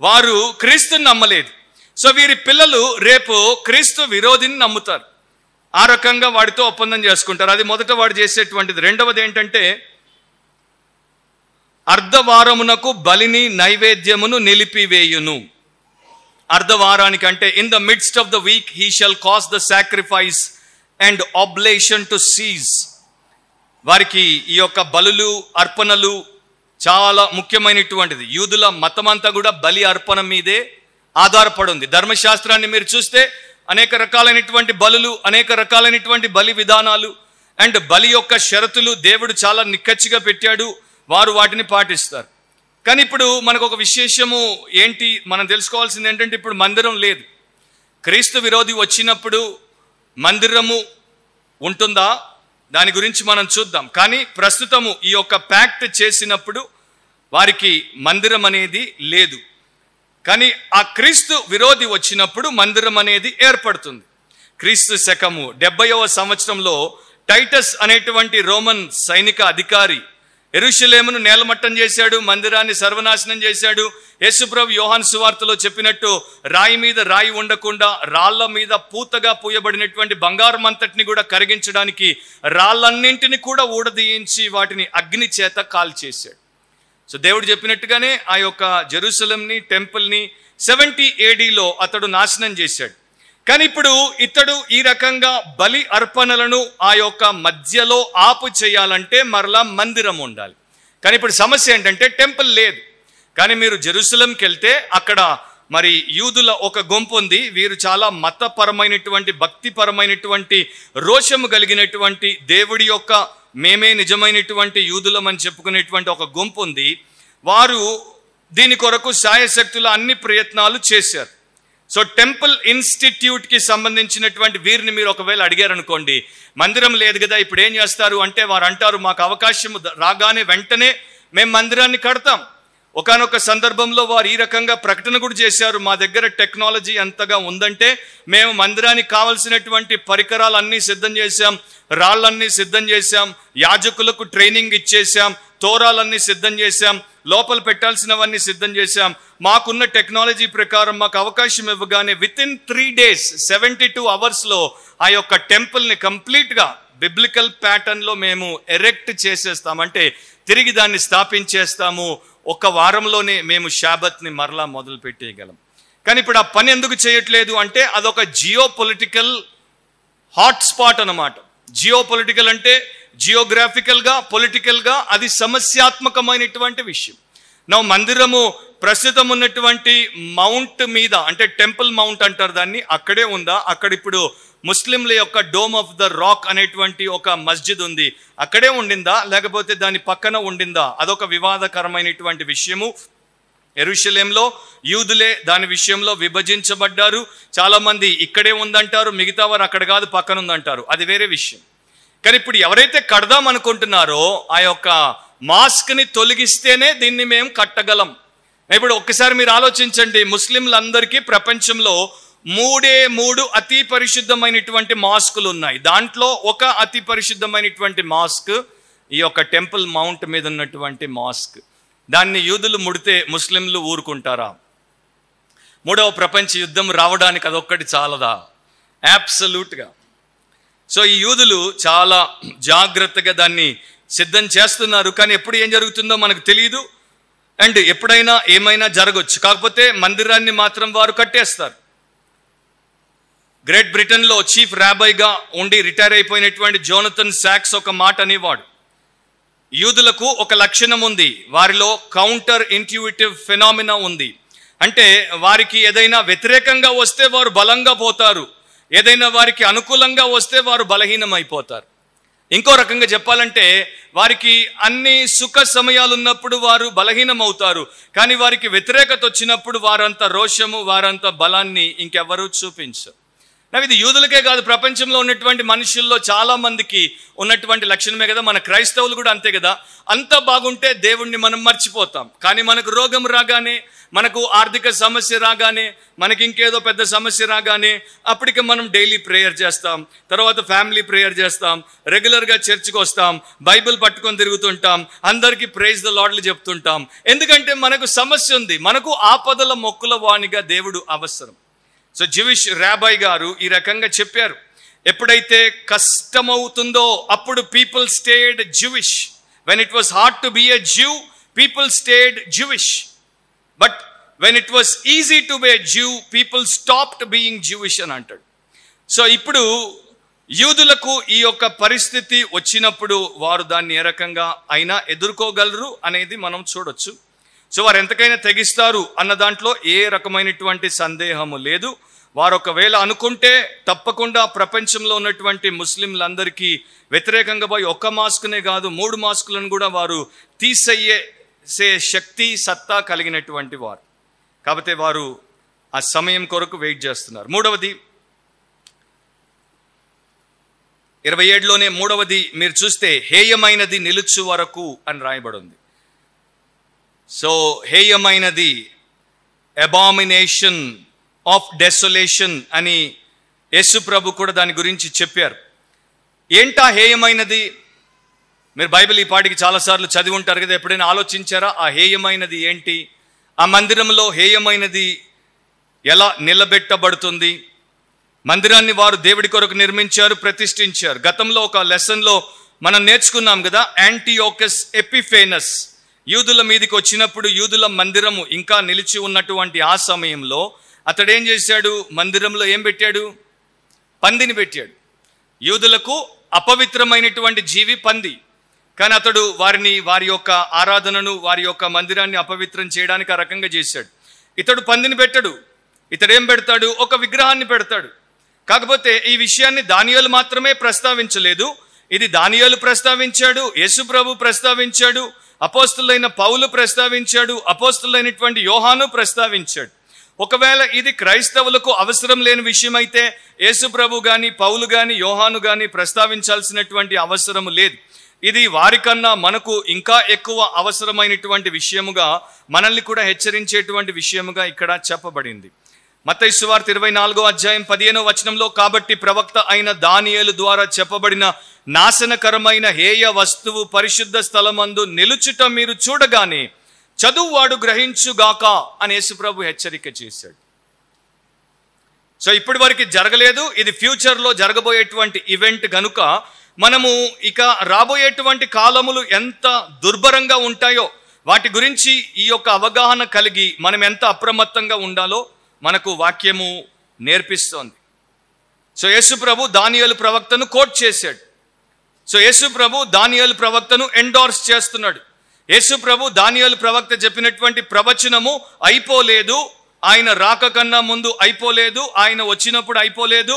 వారు క్రీస్తుని నమ్మలేదు. సో వీరి పిల్లలు రేపు క్రీస్తు విరోధిని నమ్ముతారు. ఆ రకంగా వాడితో ఒప్పందం చేసుకుంటారు. అది మొదట వాడు చేసేటువంటిది. రెండవది ఏంటంటే అర్ధవారమునకు బలిని నైవేద్యమును నిలిపివేయును. అర్ధవారానికి అంటే in the midst of the week he shall cause the sacrifice and ablation to seize. వారికి ఈ యొక్క బలులు, అర్పణలు చాలా ముఖ్యమైనటువంటిది. యూదుల మతమంతా కూడా బలి అర్పణ మీదే ఆధారపడి ఉంది. ధర్మశాస్త్రాన్ని మీరు చూస్తే అనేక రకాలైనటువంటి బలులు, అనేక రకాలైనటువంటి బలి విధానాలు అండ్ బలి యొక్క షరతులు దేవుడు చాలా నిక్కచ్చిగా పెట్టాడు. వారు వాటిని పాటిస్తారు. కానీ ఇప్పుడు మనకు ఒక విశేషము ఏంటి మనం తెలుసుకోవాల్సింది ఏంటంటే ఇప్పుడు మందిరం లేదు. క్రీస్తు విరోధి వచ్చినప్పుడు మందిరము ఉంటుందా, దాని గురించి మనం చూద్దాం. కానీ ప్రస్తుతము ఈ యొక్క ప్యాక్ట్ చేసినప్పుడు వారికి మందిరం అనేది లేదు. కానీ ఆ క్రీస్తు విరోధి వచ్చినప్పుడు మందిరం అనేది ఏర్పడుతుంది. క్రీస్తు శకము 70వ సంవత్సరంలో టైటస్ అనేటువంటి రోమన్ సైనిక అధికారి యెరూషలేమును నేలమట్టం చేశాడు, మందిరాన్ని సర్వనాశనం చేశాడు. యేసుప్రభు యోహాను సువార్తలో చెప్పినట్టు రాయి మీద రాయి ఉండకుండా రాళ్ల మీద పూతగా పూయబడినటువంటి బంగారం అంతటిని కూడా కరిగించడానికి రాళ్ళన్నింటిని కూడా ఊడదీయించి వాటిని అగ్ని చేత కాల్చేశాడు. సో దేవుడు చెప్పినట్టుగానే ఆ యొక్క జెరూసలంని, టెంపుల్ని 70 AD అతడు నాశనం చేశాడు. కానీ ఇప్పుడు ఇతడు ఈ రకంగా బలి అర్పణలను ఆ యొక్క మధ్యలో ఆపు చేయాలంటే మరలా మందిరం ఉండాలి. కానీ ఇప్పుడు సమస్య ఏంటంటే టెంపుల్ లేదు. కానీ మీరు జెరూసలంకి వెళ్తే అక్కడ యూదుల ఒక గుంపు ఉంది. వీరు చాలా మతపరమైనటువంటి, భక్తిపరమైనటువంటి, రోషము కలిగినటువంటి, దేవుడి యొక్క మేమే నిజమైనటువంటి యూదులం అని చెప్పుకునేటువంటి ఒక గుంపు ఉంది. వారు దీని కొరకు శాయశక్తుల అన్ని ప్రయత్నాలు చేశారు. సో టెంపుల్ ఇన్స్టిట్యూట్కి సంబంధించినటువంటి వీరిని మీరు ఒకవేళ అడిగారనుకోండి, మందిరం లేదు కదా ఇప్పుడు ఏం చేస్తారు అంటే వారు అంటారు, మాకు అవకాశం రాగానే వెంటనే మేము మందిరాన్ని కడతాం. ఒకానొక సందర్భంలో వారు ఈ రకంగా ప్రకటన కూడా చేశారు, మా దగ్గర టెక్నాలజీ ఎంతగా ఉందంటే మేము మందిరానికి కావలసినటువంటి పరికరాలన్నీ సిద్ధం చేశాం, రాళ్ళన్నీ సిద్ధం చేశాం, యాజకులకు ట్రైనింగ్ ఇచ్చేసాం, తోరాలన్నీ సిద్ధం చేశాం, లోపల పెట్టాల్సినవన్నీ సిద్ధం చేశాం. మాకున్న టెక్నాలజీ ప్రకారం మాకు అవకాశం ఇవ్వగానే వితిన్ 3 days 72 hours ఆ యొక్క టెంపుల్ని కంప్లీట్గా బిబ్లికల్ ప్యాటర్న్లో మేము ఎరెక్ట్ చేసేస్తాం, అంటే తిరిగి దాన్ని స్థాపించేస్తాము, 1 వారంలోనే మేము షాబత్ని మరలా మొదలు పెట్టేయగలం. కానీ ఇప్పుడు ఆ పని ఎందుకు చేయట్లేదు అంటే అదొక జియో పొలిటికల్ హాట్స్పాట్ అన్నమాట. జియో పొలిటికల్ అంటే జియోగ్రాఫికల్గా, పొలిటికల్గా అది సమస్యాత్మకమైనటువంటి విషయం. నా మందిరము ప్రస్తుతం ఉన్నటువంటి మౌంట్ మీద, అంటే టెంపుల్ మౌంట్ అంటారు దాన్ని, అక్కడే ఉందా? అక్కడ ఇప్పుడు ముస్లింల యొక్క డోమ్ ఆఫ్ ద రాక్ అనేటువంటి ఒక మస్జిద్ ఉంది, అక్కడే ఉండిందా లేకపోతే దాని పక్కన ఉండిందా? అదొక వివాదకరమైనటువంటి విషయము. యెరూషలేంలో యూదులే దాని విషయంలో విభజించబడ్డారు. చాలా మంది ఇక్కడే ఉందంటారు, మిగతా వారు అక్కడ కాదు పక్కన ఉందంటారు, అది వేరే విషయం. కానీ ఇప్పుడు ఎవరైతే కడదాం అనుకుంటున్నారో ఆ యొక్క మాస్క్ని తొలగిస్తేనే దీన్ని మేము కట్టగలం. ఇప్పుడు ఒక్కసారి మీరు ఆలోచించండి, ముస్లింలందరికీ ప్రపంచంలో 3 అతి పరిశుద్ధమైనటువంటి మాస్కులు ఉన్నాయి. దాంట్లో ఒక అతి పరిశుద్ధమైనటువంటి మాస్క్ ఈ యొక్క టెంపుల్ మౌంట్ మీద ఉన్నటువంటి మాస్క్. దాన్ని యూదులు ముడితే ముస్లింలు ఊరుకుంటారా? 3వ ప్రపంచ యుద్ధం రావడానికి అదొక్కటి చాలదా? అబ్సల్యూట్గా. సో ఈ యూదులు చాలా జాగ్రత్తగా దాన్ని సిద్ధం చేస్తున్నారు. కానీ ఎప్పుడు ఏం జరుగుతుందో మనకు తెలియదు, అండ్ ఎప్పుడైనా ఏమైనా జరగవచ్చు. కాకపోతే మందిరాన్ని మాత్రం వారు కట్టేస్తారు. గ్రేట్ బ్రిటన్లో చీఫ్ రాబైగా ఉండి రిటైర్ అయిపోయినటువంటి జోనథన్ సాక్స్ ఒక మాట అనేవాడు, యూదులకు ఒక లక్షణం ఉంది, వారిలో కౌంటర్ ఇంట్యూటివ్ ఫెనామినా ఉంది. అంటే వారికి ఏదైనా వ్యతిరేకంగా వస్తే వారు బలంగా పోతారు, ఏదైనా వారికి అనుకూలంగా వస్తే వారు బలహీనమైపోతారు. ఇంకో రకంగా చెప్పాలంటే వారికి అన్ని సుఖ సమయాలు ఉన్నప్పుడు వారు బలహీనమవుతారు, కానీ వారికి వ్యతిరేకత వచ్చినప్పుడు వారంత రోషము, వారంత బలాన్ని ఇంకెవరూ చూపించరు. ఇది యూదులకే కాదు, ప్రపంచంలో ఉన్నటువంటి మనుషుల్లో చాలా మందికి ఉన్నటువంటి లక్షణమే కదా. మన క్రైస్తవులు కూడా అంతే కదా. అంత బాగుంటే దేవుణ్ణి మనం మర్చిపోతాం, కానీ మనకు రోగం రాగానే, మనకు ఆర్థిక సమస్య రాగానే, మనకి ఇంకేదో పెద్ద సమస్య రాగానే అప్పటికి మనం డైలీ ప్రేయర్ చేస్తాం, తర్వాత ఫ్యామిలీ ప్రేయర్ చేస్తాం, రెగ్యులర్గా చర్చ్కి వస్తాం, బైబిల్ పట్టుకొని తిరుగుతుంటాం, అందరికీ ప్రైజ్ ద లార్డ్లు చెప్తుంటాం. ఎందుకంటే మనకు సమస్య ఉంది, మనకు ఆపదల మొక్కుల వాణిగా దేవుడు అవసరం. సో జ్యూయిష్ రాబాయ్ గారు ఈ రకంగా చెప్పారు, ఎప్పుడైతే కష్టమవుతుందో అప్పుడు people stayed Jewish. When it was hard to be a Jew, people stayed Jewish. But when it was easy to be a Jew, people stopped being Jewish అని అంటాడు. సో ఇప్పుడు యూదులకు ఈ యొక్క పరిస్థితి వచ్చినప్పుడు వారు దాన్ని ఏ రకంగా అయినా ఎదుర్కోగలరు అనేది మనం చూడొచ్చు. సో వారు ఎంతకైనా తెగిస్తారు అన్న దాంట్లో ఏ రకమైనటువంటి సందేహము లేదు. వారు ఒకవేళ అనుకుంటే తప్పకుండా ప్రపంచంలో ఉన్నటువంటి ముస్లింలందరికీ వ్యతిరేకంగా పోయి 1 మాస్క్నే కాదు 3 మాస్కులను కూడా వారు తీసేసే శక్తి, సత్తా కలిగినటువంటి వారు. కాబట్టి వారు ఆ సమయం కొరకు వెయిట్ చేస్తున్నారు. 3వది 27లోనే 3వది మీరు చూస్తే హేయమైనది నిలుచు వరకు అని రాయబడి ఉంది. సో హేయమైనది, అబామినేషన్ ఆఫ్ డెసొలేషన్ అని యేసు ప్రభు కూడా దాని గురించి చెప్పారు. ఏంటా హేయమైనది? మీరు బైబిల్ ఈ పాటికి చాలాసార్లు చదివి ఉంటారు కదా, ఎప్పుడైనా ఆలోచించారా ఆ హేయమైనది ఏంటి? ఆ మందిరంలో హేయమైనది ఎలా నిలబెట్టబడుతుంది? మందిరాన్ని వారు దేవుడి కొరకు నిర్మించారు, ప్రతిష్ఠించారు. గతంలో ఒక లెసన్లో మనం నేర్చుకున్నాం కదా, యాంటియోకస్ ఎపిఫేనస్ యూదుల మీదకి వచ్చినప్పుడు యూదుల మందిరము ఇంకా నిలిచి ఉన్నటువంటి ఆ సమయంలో అతడు ఏం చేశాడు? మందిరంలో ఏం పెట్టాడు? పందిని పెట్టాడు. యూదులకు అపవిత్రమైనటువంటి జీవి పంది, కానీ అతడు వారి యొక్క ఆరాధనను, వారి యొక్క మందిరాన్ని అపవిత్రం చేయడానికి ఆ రకంగా చేశాడు. ఇతడు పందిని పెట్టడు, ఇతడు ఏం పెడతాడు? ఒక విగ్రహాన్ని పెడతాడు. కాకపోతే ఈ విషయాన్ని దానియేలు మాత్రమే ప్రస్తావించలేదు, ఇది దానియేలు ప్రస్తావించాడు, యేసు ప్రభు ప్రస్తావించాడు, అపోస్తులైన పౌలు ప్రస్తావించాడు, అపోస్తులైనటువంటి యోహాను ప్రస్తావించాడు. ఒకవేళ ఇది క్రైస్తవులకు అవసరం లేని విషయం అయితే యేసు ప్రభు కానీ, పౌలు కానీ, యోహాను కానీ ప్రస్తావించాల్సినటువంటి అవసరం లేదు. ఇది వారికన్నా మనకు ఇంకా ఎక్కువ అవసరమైనటువంటి విషయముగా, మనల్ని కూడా హెచ్చరించేటువంటి విషయముగా ఇక్కడ చెప్పబడింది. మత్తయి సువార్త 24వ అధ్యాయం 15వ వచనంలో, కాబట్టి ప్రవక్త అయిన దానియేలు ద్వారా చెప్పబడిన నాశనకరమైన హేయ వస్తువు పరిశుద్ధ స్థలమందు నిలుచుట మీరు చూడగానే చదువువాడు గ్రహించుగాక అని యేసుప్రభు హెచ్చరిక చేశాడు. సో ఇప్పటి వరకు జరగలేదు, ఇది ఫ్యూచర్లో జరగబోయేటువంటి ఈవెంట్ గనుక మనము ఇక రాబోయేటువంటి కాలములు ఎంత దుర్భరంగా ఉంటాయో వాటి గురించి ఈ యొక్క అవగాహన కలిగి మనం ఎంత అప్రమత్తంగా ఉండాలో మనకు వాక్యము నేర్పిస్తోంది. సో యేసుప్రభు దానియేలు ప్రవక్తను కోట్ చేశాడు. సో యేసుప్రభు దానియేలు ప్రవక్తను ఎండోర్స్ చేస్తున్నాడు. యేసుప్రభు దానియేలు ప్రవక్త చెప్పినటువంటి ప్రవచనము అయిపోలేదు, ఆయన రాక కన్నా ముందు అయిపోలేదు, ఆయన వచ్చినప్పుడు అయిపోలేదు,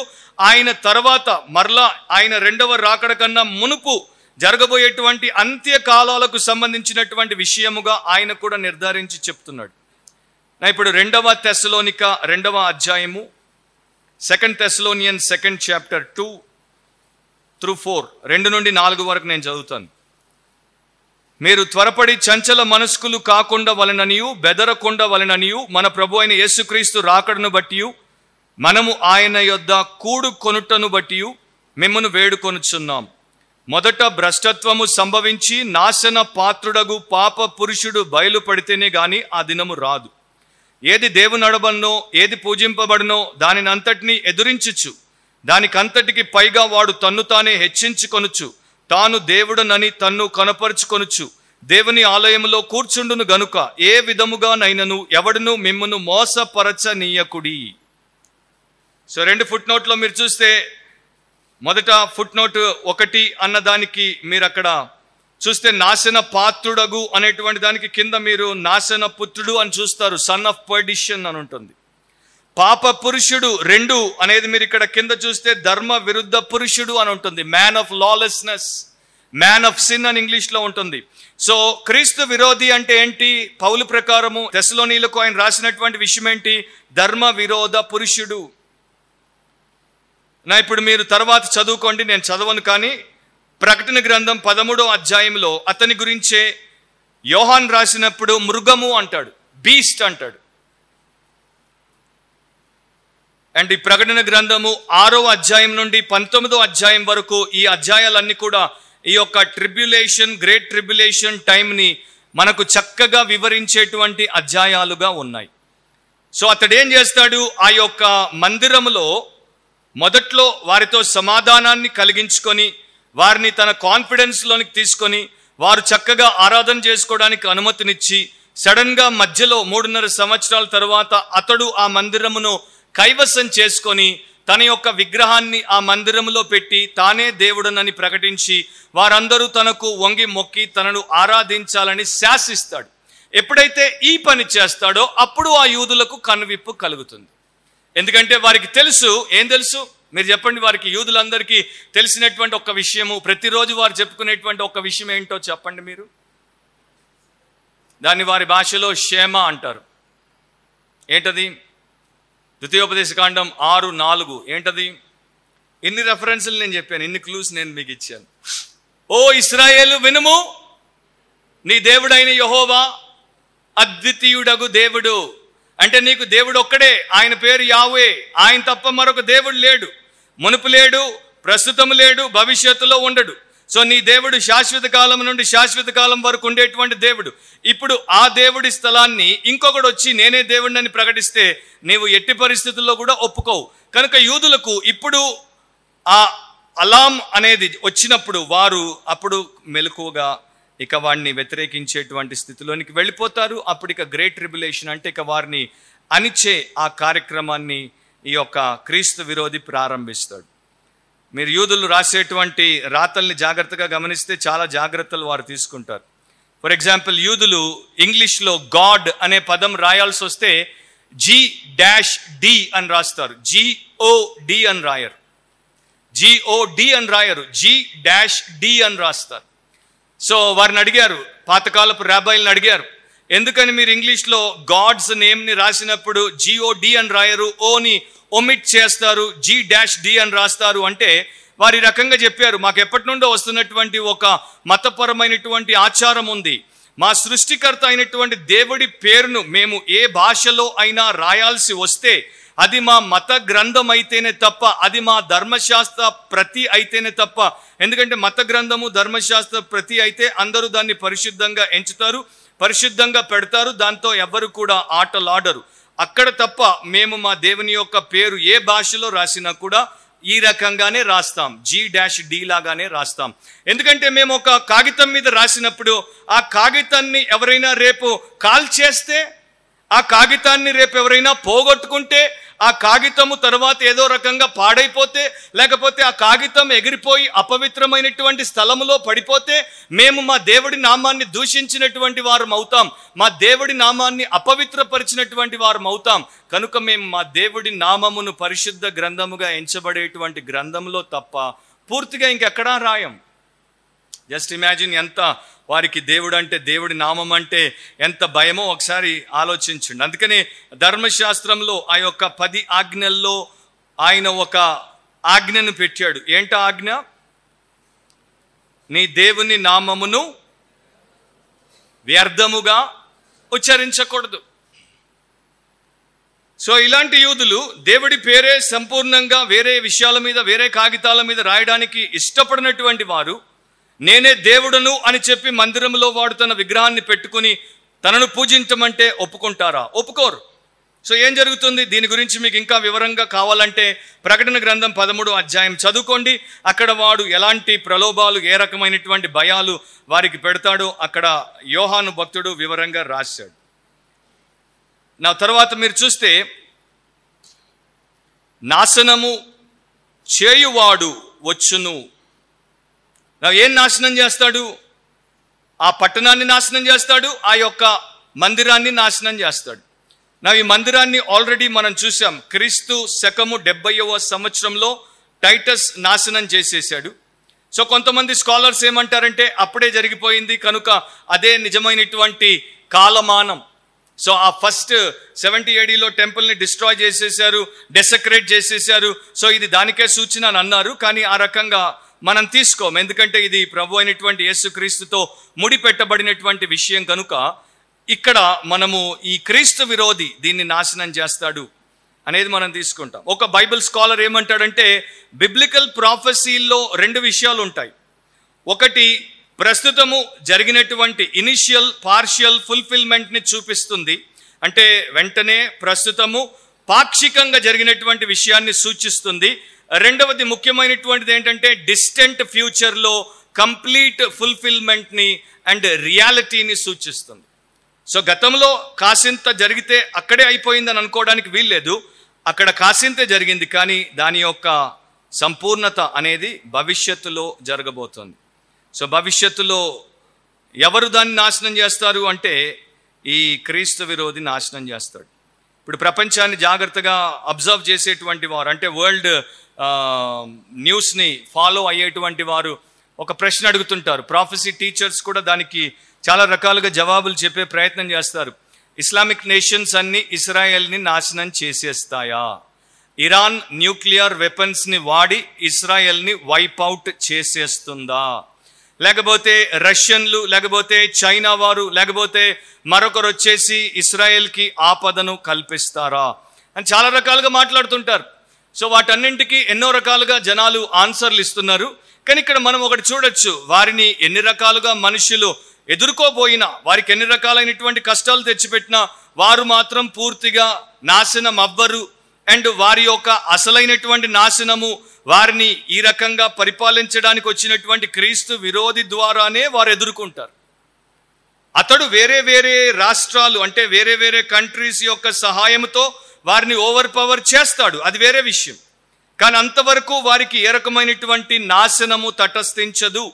ఆయన తర్వాత మరలా ఆయన రెండవ రాకడ కన్నా మునుపు జరగబోయేటువంటి అంత్యకాలాలకు సంబంధించినటువంటి విషయముగా ఆయన కూడా నిర్ధారించి చెప్తున్నాడు. ఇప్పుడు 2వ తెస్సలోనిక 2వ అధ్యాయము, 2 Thessalonians 2nd chapter 2 through 4, 2 నుండి 4 వరకు నేను చదువుతాను. మీరు త్వరపడి చంచల మనస్కులు కాకుండా వలననియు బెదరకుండా వలననియు మన ప్రభు అయిన యేసుక్రీస్తు రాకడను బట్టియు మనము ఆయన యొద్ద కూడు కొనుటను బట్టియు మిమ్మును వేడుకొనుచున్నాం. మొదట భ్రష్టత్వము సంభవించి నాశన పాత్రుడగు పాప పురుషుడు బయలుపడితేనే గాని ఆ దినము రాదు. ఏది దేవుని నడబడినో ఏది పూజింపబడినో దానిని అంతటినీ ఎదురించుచు దానికంతటికి పైగా వాడు తన్ను తానే హెచ్చించుకొనుచు తాను దేవుడనని తన్ను కనపరుచుకొనుచు దేవుని ఆలయములో కూర్చుండును గనుక ఏ విధముగానైనను ఎవడును మిమ్మును మోసపరచనీయకుడి. సో 2 ఫుట్ నోట్లో మీరు చూస్తే, మొదట ఫుట్ నోట్ 1 అన్నదానికి మీరు అక్కడ చూస్తే నాశన పాత్రుడగు అనేటువంటి దానికి కింద మీరు నాశన పుత్రుడు అని చూస్తారు, సన్ ఆఫ్ పర్డిషన్ అని ఉంటుంది. పాప పురుషుడు 2 అనేది మీరు ఇక్కడ కింద చూస్తే ధర్మ విరుద్ధ పురుషుడు అని ఉంటుంది, man of lawlessness, man of sin అని ఇంగ్లీష్లో ఉంటుంది. సో క్రీస్తు విరోధి అంటే ఏంటి? పౌలు ప్రకారము తెస్సలోనీయులకు ఆయన రాసినటువంటి విషయం ఏంటి? ధర్మ విరోధ పురుషుడు. ఇప్పుడు మీరు తర్వాత చదువుకోండి, నేను చదవను, కానీ ప్రకటన గ్రంథం 13వ అధ్యాయంలో అతని గురించే యోహాన్ రాసినప్పుడు మృగము అంటాడు, బీస్ట్ అంటాడు. అండ్ ఈ ప్రకటన గ్రంథము 6వ అధ్యాయం నుండి 19వ అధ్యాయం వరకు ఈ అధ్యాయాలన్నీ కూడా ఈ యొక్క ట్రిబ్యులేషన్, గ్రేట్ ట్రిబ్యులేషన్ టైంని మనకు చక్కగా వివరించేటువంటి అధ్యాయాలుగా ఉన్నాయి. సో అతడు ఏం చేస్తాడు? ఆ యొక్క మందిరములో మొదట్లో వారితో సమాధానాన్ని కలిగించుకొని వారిని తన కాన్ఫిడెన్స్లోనికి తీసుకొని వారు చక్కగా ఆరాధన చేసుకోవడానికి అనుమతినిచ్చి సడన్గా మధ్యలో 3.5 సంవత్సరాల తర్వాత అతడు ఆ మందిరమును కైవసం చేసుకొని తన యొక్క విగ్రహాన్ని ఆ మందిరములో పెట్టి తానే దేవుడనని ప్రకటించి వారందరూ తనకు వంగి మొక్కి తనను ఆరాధించాలని శాసిస్తాడు. ఎప్పుడైతే ఈ పని చేస్తాడో అప్పుడు ఆ యూదులకు కనువిప్పు కలుగుతుంది. ఎందుకంటే వారికి తెలుసు, ఏం తెలుసు మీరు చెప్పండి, వారికి యూదులందరికీ తెలిసినటువంటి ఒక విషయము, ప్రతిరోజు వారు చెప్పుకునేటువంటి ఒక విషయం ఏంటో చెప్పండి మీరు. దాన్ని వారి భాషలో షేమ అంటారు. ఏంటది? ద్వితీయోపదేశకాండం 6:4. ఏంటది? ఇన్ని రెఫరెన్స్లు నేను చెప్పాను, ఇన్ని క్లూస్ నేను మీకు ఇచ్చాను. ఓ ఇశ్రాయేలు వినుము, నీ దేవుడైన యెహోవా అద్వితీయుడగు దేవుడు. అంటే నీకు దేవుడు ఒక్కడే, ఆయన పేరు యాహ్వే. ఆయన తప్ప మరొక దేవుడు లేడు, మునుపు లేడు, ప్రస్తుతం లేడు, భవిష్యత్తులో ఉండడు. సో నీ దేవుడు శాశ్వత కాలం నుండి శాశ్వత కాలం వరకు ఉండేటువంటి దేవుడు. ఇప్పుడు ఆ దేవుడి స్థలాన్ని ఇంకొకడు వచ్చి నేనే దేవుడిని ప్రకటిస్తే నీవు ఎట్టి పరిస్థితుల్లో కూడా ఒప్పుకోవు. కనుక యూదులకు ఇప్పుడు ఆ అలాం అనేది వచ్చినప్పుడు వారు అప్పుడు మెలకువగా ఇక వాడిని వ్యతిరేకించేటువంటి స్థితిలోనికి వెళ్ళిపోతారు. అప్పుడు ఇక గ్రేట్ ట్రిబ్యులేషన్ అంటే ఇక వారిని అణిచే ఆ కార్యక్రమాన్ని ఈ యొక్క క్రీస్తు విరోధి ప్రారంభిస్తాడు. మీరు యూదులు రాసేటువంటి రాతల్ని జాగ్రత్తగా గమనిస్తే చాలా జాగ్రత్తలు వారు తీసుకుంటారు. ఫర్ ఎగ్జాంపుల్, యూదులు ఇంగ్లీష్లో గాడ్ అనే పదం రాయాల్సి వస్తే G-D అని రాస్తారు, GOD అని రాయరు, GOD అని రాయరు, G-D అని రాస్తారు. సో వారిని అడిగారు, పాతకాలపు రాబాయిలను అడిగారు, ఎందుకని మీరు ఇంగ్లీష్లో గాడ్స్ నేమ్ని రాసినప్పుడు GOD అని రాయరు, ఓని ఒమిట్ చేస్తారు, G-D అని రాస్తారు అంటే వారి రకంగా చెప్పారు, మాకు ఎప్పటి నుండో వస్తున్నటువంటి ఒక మతపరమైనటువంటి ఆచారం ఉంది. మా సృష్టికర్త అయినటువంటి దేవుడి పేరును మేము ఏ భాషలో అయినా రాయాల్సి వస్తే అది మా మత గ్రంథం అయితేనే తప్ప, అది మా ధర్మశాస్త్ర ప్రతి అయితేనే తప్ప. ఎందుకంటే మత గ్రంథము ధర్మశాస్త్ర ప్రతి అయితే అందరూ దాన్ని పరిశుద్ధంగా ఎంచుతారు, పరిశుద్ధంగా పెడతారు, దాంతో ఎవరు కూడా ఆటలాడరు. అక్కడ తప్ప మేము మా దేవుని యొక్క పేరు ఏ భాషలో రాసినా కూడా ఈ రకంగానే రాస్తాం, G-D లాగానే రాస్తాం. ఎందుకంటే మేము ఒక కాగితం మీద రాసినప్పుడు ఆ కాగితాన్ని ఎవరైనా రేపు కాల్ చేస్తే, ఆ కాగితాన్ని రేపు ఎవరైనా పోగొట్టుకుంటే, ఆ కాగితము తర్వాత ఏదో రకంగా పాడైపోతే, లేకపోతే ఆ కాగితం ఎగిరిపోయి అపవిత్రమైనటువంటి స్థలములో పడిపోతే మేము మా దేవుడి నామాన్ని దూషించినటువంటి వారం అవుతాం, మా దేవుడి నామాన్ని అపవిత్రపరిచినటువంటి వారం అవుతాం. కనుక మేము మా దేవుడి నామమును పరిశుద్ధ గ్రంథముగా ఎంచబడేటువంటి గ్రంథంలో తప్ప పూర్తిగా ఇంకెక్కడా రాయం. జస్ట్ ఇమాజిన్ ఎంత వారికి దేవుడు అంటే, దేవుడి నామం అంటే ఎంత భయమో ఒకసారి ఆలోచించండి. అందుకనే ధర్మశాస్త్రంలో ఆ యొక్క 10 ఆజ్ఞల్లో ఆయన ఒక ఆజ్ఞను పెట్టాడు. ఏంటో ఆజ్ఞ? నీ దేవుని నామమును వ్యర్థముగా ఉచ్చరించకూడదు. సో ఇలాంటి యూదులు దేవుడి పేరే సంపూర్ణంగా వేరే విషయాల మీద, వేరే కాగితాల మీద రాయడానికి ఇష్టపడినటువంటి వారు, నేనే దేవుడను అని చెప్పి మందిరంలో వాడు తన విగ్రహాన్ని పెట్టుకుని తనను పూజించమంటే ఒప్పుకుంటారా? ఒప్పుకోరు. సో ఏం జరుగుతుంది? దీని గురించి మీకు ఇంకా వివరంగా కావాలంటే ప్రకటన గ్రంథం 13వ అధ్యాయం చదువుకోండి. అక్కడ వాడు ఎలాంటి ప్రలోభాలు, ఏ రకమైనటువంటి భయాలు వారికి పెడతాడో అక్కడ యోహాను భక్తుడు వివరంగా రాశాడు. నా తర్వాత మీరు చూస్తే, నాశనము చేయువాడు వచ్చును. ఏం నాశనం చేస్తాడు? ఆ పట్టణాన్ని నాశనం చేస్తాడు, ఆ యొక్క మందిరాన్ని నాశనం చేస్తాడు. ఈ మందిరాన్ని ఆల్రెడీ మనం చూసాం. క్రీస్తు శకము 70వ సంవత్సరంలో టైటస్ నాశనం చేసేసాడు. సో కొంతమంది స్కాలర్స్ ఏమంటారంటే అప్పుడే జరిగిపోయింది కనుక అదే నిజమైనటువంటి కాలమానం. సో ఆ ఫస్ట్ 70 ADలో టెంపుల్ని డిస్ట్రాయ్ చేసేసారు, డెసక్రేట్ చేసేసారు. సో ఇది దానికే సూచన అని అన్నారు. కానీ ఆ రకంగా మనం తీసుకోం, ఎందుకంటే ఇది ప్రభు అయినటువంటి యేసుక్రీస్తుతో ముడిపెట్టబడినటువంటి విషయం కనుక ఇక్కడ మనము ఈ క్రీస్తు విరోధి దీన్ని నాశనం చేస్తాడు అనేది మనం తీసుకుంటాం. ఒక బైబిల్ స్కాలర్ ఏమంటాడంటే, బిబ్లికల్ ప్రాఫెసీల్లో 2 విషయాలు ఉంటాయి. ఒకటి ప్రస్తుతము జరిగినటువంటి ఇనిషియల్ పార్షియల్ ఫుల్ఫిల్మెంట్ని చూపిస్తుంది, అంటే వెంటనే ప్రస్తుతము పాక్షికంగా జరిగినటువంటి విషయాన్ని సూచిస్తుంది. రెండవది ముఖ్యమైనటువంటిది ఏంటంటే డిస్టెంట్ ఫ్యూచర్లో కంప్లీట్ ఫుల్ఫిల్మెంట్ని అండ్ రియాలిటీని సూచిస్తుంది. సో గతంలో కాసింత జరిగితే అక్కడే అయిపోయిందని అనుకోవడానికి వీల్లేదు. అక్కడ కాసింతే జరిగింది, కానీ దాని యొక్క సంపూర్ణత అనేది భవిష్యత్తులో జరగబోతోంది. సో భవిష్యత్తులో ఎవరు దాన్ని నాశనం చేస్తారు అంటే ఈ క్రీస్తు విరోధి నాశనం చేస్తాడు. ఇప్పుడు ప్రపంచాన్ని జాగ్రత్తగా అబ్జర్వ్ చేసేటువంటి వారు, అంటే వరల్డ్ న్యూస్ని ఫాలో అయ్యేటువంటి వారు ఒక ప్రశ్న అడుగుతుంటారు. ప్రాఫెసీ టీచర్స్ కూడా దానికి చాలా రకాలుగా జవాబులు చెప్పే ప్రయత్నం చేస్తారు. ఇస్లామిక్ నేషన్స్ అన్ని ఇస్రాయెల్ని నాశనం చేసేస్తాయా? ఇరాన్ న్యూక్లియర్ వెపన్స్ని వాడి ఇస్రాయెల్ని వైప్అవుట్ చేసేస్తుందా? లేకపోతే రష్యన్లు, లేకపోతే చైనా వారు, లేకపోతే మరొకరు వచ్చేసి ఇస్రాయెల్కి ఆపదను కల్పిస్తారా అని చాలా రకాలుగా మాట్లాడుతుంటారు. సో వాటన్నింటికి ఎన్నో రకాలుగా జనాలు ఆన్సర్లు ఇస్తున్నారు. కానీ ఇక్కడ మనం ఒకటి చూడొచ్చు, వారిని ఎన్ని రకాలుగా మనుషులు ఎదుర్కోబోయినా, వారికి ఎన్ని రకాలైనటువంటి కష్టాలు తెచ్చిపెట్టినా వారు మాత్రం పూర్తిగా నాశనం అవ్వరు. అండ్ వారి యొక్క అసలైనటువంటి నాశనము వారిని ఈ రకంగా పరిపాలించడానికి వచ్చినటువంటి క్రీస్తు విరోధి ద్వారానే వారు ఎదుర్కొంటారు. అతడు వేరే వేరే రాష్ట్రాలు, అంటే వేరే వేరే కంట్రీస్ యొక్క సహాయంతో వారిని ఓవర్ పవర్ చేస్తాడు, అది వేరే విషయం. కానీ అంతవరకు వారికి ఏ రకమైనటువంటి నాశనము తటస్థించదు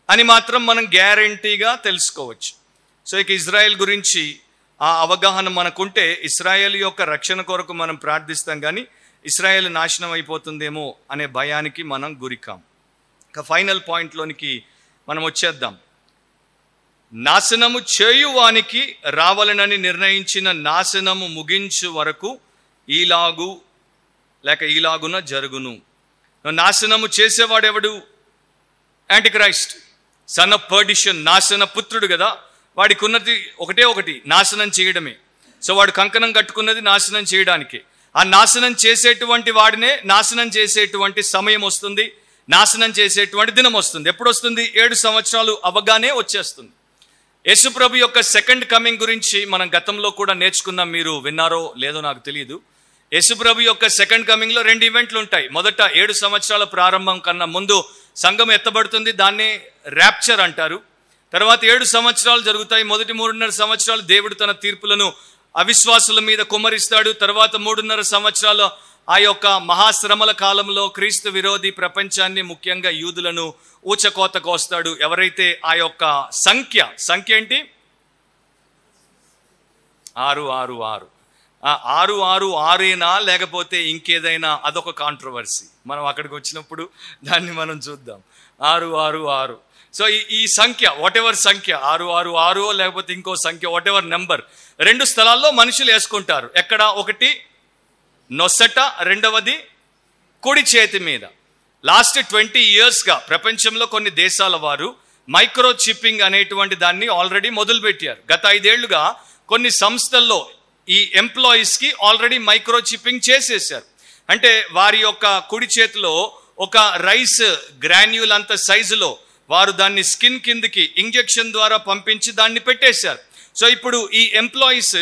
అని మాత్రం మనం గ్యారంటీగా తెలుసుకోవచ్చు. సో ఇక ఇజ్రాయెల్ గురించి ఆ అవగాహన మనకుంటే ఇస్రాయేల్ యొక్క రక్షణ కొరకు మనం ప్రార్థిస్తాం, కానీ ఇస్రాయేల్ నాశనం అయిపోతుందేమో అనే భయానికి మనం గురికాం. ఇక ఫైనల్ పాయింట్లోనికి మనం వచ్చేద్దాం. నాశనము చేయువానికి రావాలనని నిర్ణయించిన నాశనము ముగించు వరకు ఈలాగున జరుగును. నాశనము చేసేవాడెవడు? యాంటిక్రైస్ట్, సన్ ఆఫ్ పర్డిషన్, నాశన పుత్రుడు కదా. వాడికి ఉన్నది ఒకటి, నాశనం చేయడమే. సో వాడు కంకణం కట్టుకున్నది నాశనం చేయడానికి. ఆ నాశనం చేసేటువంటి వాడినే నాశనం చేసేటువంటి సమయం వస్తుంది, నాశనం చేసేటువంటి దినం వస్తుంది. ఎప్పుడు వస్తుంది? 7 సంవత్సరాలు అవగానే వచ్చేస్తుంది. యేసుప్రభు యొక్క సెకండ్ కమింగ్ గురించి మనం గతంలో కూడా నేర్చుకున్నాం. మీరు విన్నారో లేదో నాకు తెలియదు. యేసుప్రభు యొక్క సెకండ్ కమింగ్ లో 2 ఈవెంట్లు ఉంటాయి. మొదట 7 సంవత్సరాల ప్రారంభం కన్నా ముందు సంఘం ఎత్తబడుతుంది, దాన్ని ర్యాప్చర్ అంటారు. తర్వాత 7 సంవత్సరాలు జరుగుతాయి. మొదటి 3.5 సంవత్సరాలు దేవుడు తన తీర్పులను అవిశ్వాసుల మీద కుమ్మరిస్తాడు. తర్వాత 3.5 సంవత్సరాలు ఆ యొక్క మహాశ్రమల కాలంలో క్రీస్తు విరోధి ప్రపంచాన్ని, ముఖ్యంగా యూదులను ఊచకోత కోస్తాడు. ఎవరైతే ఆ యొక్క సంఖ్య ఏంటి? 666. 666 లేకపోతే ఇంకేదైనా, అదొక కాంట్రవర్సీ. మనం అక్కడికి వచ్చినప్పుడు దాన్ని మనం చూద్దాం. 666. సో ఈ సంఖ్య, వాటెవర్ సంఖ్య, 666 లేకపోతే ఇంకో సంఖ్య, వాటెవర్ నెంబర్, 2 స్థలాల్లో మనుషులు వేసుకుంటారు. ఎక్కడ? ఒకటి నొసట, రెండవది కుడి చేతి మీద. లాస్ట్ 20 yearsగా ప్రపంచంలో కొన్ని దేశాల వారు మైక్రో చిప్పింగ్ అనేటువంటి దాన్ని ఆల్రెడీ మొదలుపెట్టారు. గత 5 ఏళ్లుగా కొన్ని సంస్థల్లో ఈ ఎంప్లాయీస్కి ఆల్రెడీ మైక్రో చిప్పింగ్ చేసేసారు. అంటే వారి యొక్క కుడి చేతిలో ఒక రైస్ గ్రాన్యూల్ అంత సైజులో వారు దాన్ని స్కిన్ కిందకి ఇంజెక్షన్ ద్వారా పంపించి దాన్ని పెట్టేశారు. సో ఇప్పుడు ఈ ఎంప్లాయీస్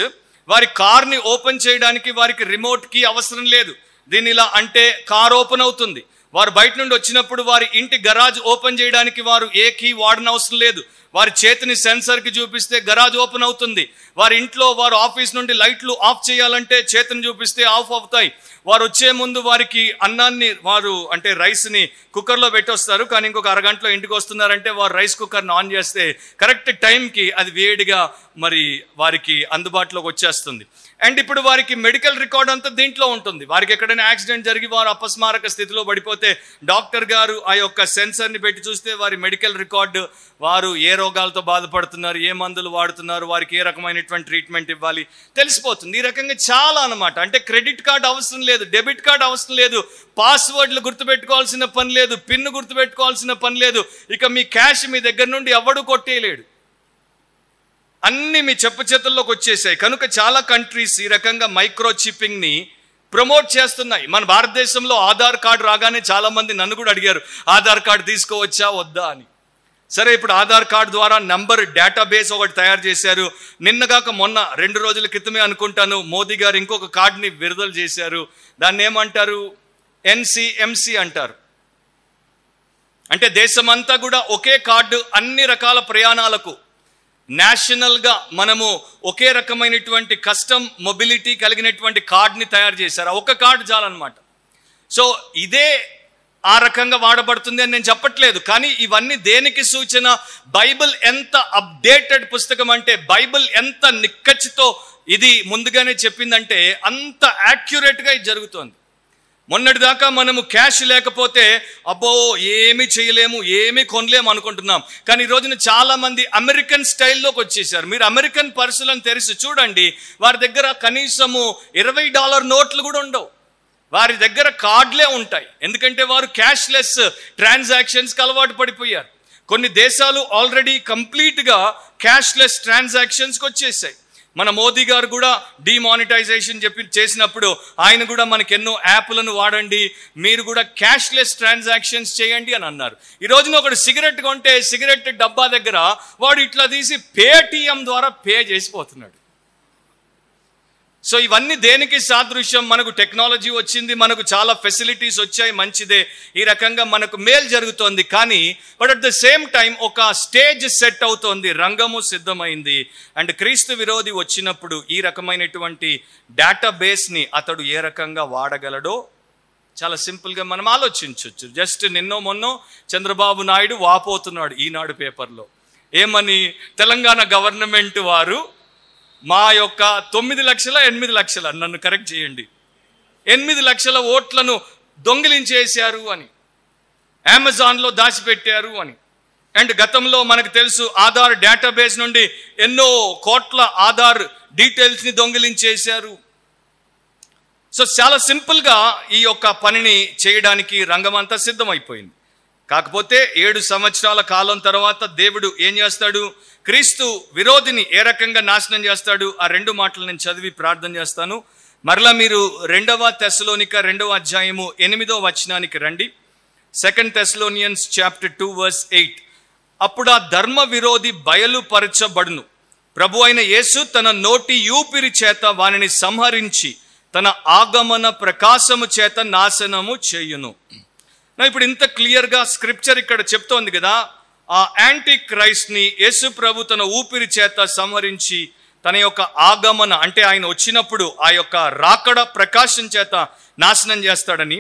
వారి కార్ని ఓపెన్ చేయడానికి వారికి రిమోట్ కీ అవసరం లేదు. దీని ఇలా అంటే కార్ ఓపెన్ అవుతుంది. వారు బయట నుండి వచ్చినప్పుడు వారి ఇంటి గరాజ్ ఓపెన్ చేయడానికి వారు ఏ కీ వాడనవసరం లేదు. వారి చేతిని సెన్సర్కి చూపిస్తే గరాజ్ ఓపెన్ అవుతుంది. వారి ఇంట్లో వారు ఆఫీస్ నుండి లైట్లు ఆఫ్ చేయాలంటే చేతిని చూపిస్తే ఆఫ్ అవుతాయి. వారు వచ్చే ముందు వారికి అన్నాన్ని వారు అంటే రైస్ని కుక్కర్లో పెట్టొస్తారు, కానీ ఇంకొక అరగంటలో ఇంటికి వస్తున్నారంటే వారు రైస్ కుక్కర్ని ఆన్ చేస్తే కరెక్ట్ టైంకి అది వేడిగా మరి వారికి అందుబాటులోకి వచ్చేస్తుంది. అండ్ ఇప్పుడు వారికి మెడికల్ రికార్డ్ అంతా దీంట్లో ఉంటుంది. వారికి ఎక్కడైనా యాక్సిడెంట్ జరిగి వారు అపస్మారక స్థితిలో పడిపోతే డాక్టర్ గారు ఆ యొక్క సెన్సర్ని పెట్టి చూస్తే వారి మెడికల్ రికార్డు, వారు ఏ రోగాలతో బాధపడుతున్నారు, ఏ మందులు వాడుతున్నారు, వారికి ఏ రకమైనటువంటి ట్రీట్మెంట్ ఇవ్వాలి తెలిసిపోతుంది. ఈ రకంగా చాలా అన్నమాట. అంటే క్రెడిట్ కార్డు అవసరం లేదు, డెబిట్ కార్డు అవసరం లేదు, పాస్వర్డ్లు గుర్తుపెట్టుకోవాల్సిన పని లేదు, పిన్ గుర్తుపెట్టుకోవాల్సిన పని లేదు. ఇక మీ క్యాష్ మీ దగ్గర నుండి ఎవడు కొట్టేయలేడు. అన్ని మీ చెప్పు చేతుల్లోకి వచ్చేసాయి. కనుక చాలా కంట్రీస్ ఈ రకంగా మైక్రో చిప్పింగ్ ని ప్రమోట్ చేస్తున్నాయి. మన భారతదేశంలో ఆధార్ కార్డు రాగానే చాలా మంది నన్ను కూడా అడిగారు, ఆధార్ కార్డు తీసుకోవచ్చా వద్దా అని. సరే, ఇప్పుడు ఆధార్ కార్డు ద్వారా నంబర్ డేటాబేస్ ఒకటి తయారు చేశారు. నిన్నగాక మొన్న 2 రోజుల క్రితమే అనుకుంటాను మోదీ గారు ఇంకొక కార్డుని విడుదల చేశారు. దాన్ని ఏమంటారు? NCMC అంటారు. అంటే దేశమంతా కూడా ఒకే కార్డు అన్ని రకాల ప్రయాణాలకు నేషనల్గా మనము ఒకే రకమైనటువంటి కస్టమ్ మొబిలిటీ కలిగినటువంటి కార్డుని తయారు చేశారు. ఆ ఒక్క కార్డు చాలన్నమాట. సో ఇదే ఆ రకంగా వాడబడుతుంది అని నేను చెప్పట్లేదు, కానీ ఇవన్నీ దేనికి సూచన? బైబిల్ ఎంత అప్డేటెడ్ పుస్తకం అంటే, బైబిల్ ఎంత నిక్కచ్చితో ఇది ముందుగానే చెప్పిందంటే అంత యాక్యురేట్గా ఇది జరుగుతోంది. మొన్నటిదాకా మనము క్యాష్ లేకపోతే అబ్బో ఏమీ చేయలేము, ఏమీ కొనలేము అనుకుంటున్నాం. కానీ ఈ రోజున చాలా మంది అమెరికన్ స్టైల్లోకి వచ్చేసారు. మీరు అమెరికన్ పర్సులను తెరిచి చూడండి, వారి దగ్గర కనీసము $20 నోట్లు కూడా ఉండవు. వారి దగ్గర కార్డులే ఉంటాయి. ఎందుకంటే వారు క్యాష్లెస్ ట్రాన్సాక్షన్స్కి అలవాటు పడిపోయారు. కొన్ని దేశాలు ఆల్రెడీ కంప్లీట్గా క్యాష్లెస్ ట్రాన్సాక్షన్స్కి వచ్చేసాయి. మన మోదీ గారు కూడా డిమానిటైజేషన్ చేసినప్పుడు ఆయన కూడా మనకి ఎన్నో యాప్లను వాడండి, మీరు కూడా క్యాష్లెస్ ట్రాన్సాక్షన్స్ చేయండి అని అన్నారు. ఈ రోజున ఒకడు సిగరెట్ కొంటే సిగరెట్ డబ్బా దగ్గర వాడు ఇట్లా తీసి పేటిఎం ద్వారా పే చేసిపోతున్నాడు. సో ఇవన్నీ దేనికి సాదృశ్యం? మనకు టెక్నాలజీ వచ్చింది, మనకు చాలా ఫెసిలిటీస్ వచ్చాయి, మంచిదే, ఈ రకంగా మనకు మేలు జరుగుతోంది. కానీ but at the same time ఒక స్టేజ్ సెట్ అవుతోంది, రంగము సిద్ధమైంది. అండ్ క్రీస్తు విరోధి వచ్చినప్పుడు ఈ రకమైనటువంటి డేటాబేస్ని అతడు ఏ రకంగా వాడగలడో చాలా సింపుల్గా మనం ఆలోచించవచ్చు. జస్ట్ నిన్నో మొన్నో చంద్రబాబు నాయుడు వాపోతున్నాడు ఈనాడు పేపర్లో. ఏమని? తెలంగాణ గవర్నమెంట్ వారు మా యొక్క 9 లక్షల 8 లక్షల, నన్ను కరెక్ట్ చేయండి, 8 లక్షల ఓట్లను దొంగిలించేశారు అని, అమెజాన్లో దాచిపెట్టారు అని. అండ్ గతంలో మనకు తెలుసు ఆధార్ డేటాబేస్ నుండి ఎన్నో కోట్ల ఆధార్ డీటెయిల్స్ని దొంగిలించేశారు. సో చాలా సింపుల్గా ఈ యొక్క పనిని చేయడానికి రంగమంతా సిద్ధమైపోయింది. కాకపోతే 7 సంవత్సరాల కాలం తర్వాత దేవుడు ఏం చేస్తాడు? క్రీస్తు విరోధిని ఏ రకంగా నాశనం చేస్తాడు? ఆ 2 మాటలు నేను చదివి ప్రార్థన చేస్తాను. మరలా మీరు 2 తెస్సలోనిక 2వ అధ్యాయము 8వ వచనానికి రండి. 2 Thessalonians chapter 2 verse 8. అప్పుడు ఆ ధర్మ విరోధి బయలుపరచబడును, ప్రభు అయిన యేసు తన నోటి ఊపిరి చేత వానిని సంహరించి తన ఆగమన ప్రకాశము చేత నాశనము చేయును. ఇప్పుడు ఇంత క్లియర్గా స్క్రిప్చర్ ఇక్కడ చెప్తోంది కదా, ఆ యాంటీ క్రైస్ట్ని యేసు ప్రభు తన ఊపిరి చేత సంహరించి తన యొక్క ఆగమన అంటే ఆయన వచ్చినప్పుడు ఆ యొక్క రాకడ ప్రకాశం చేత నాశనం చేస్తాడని.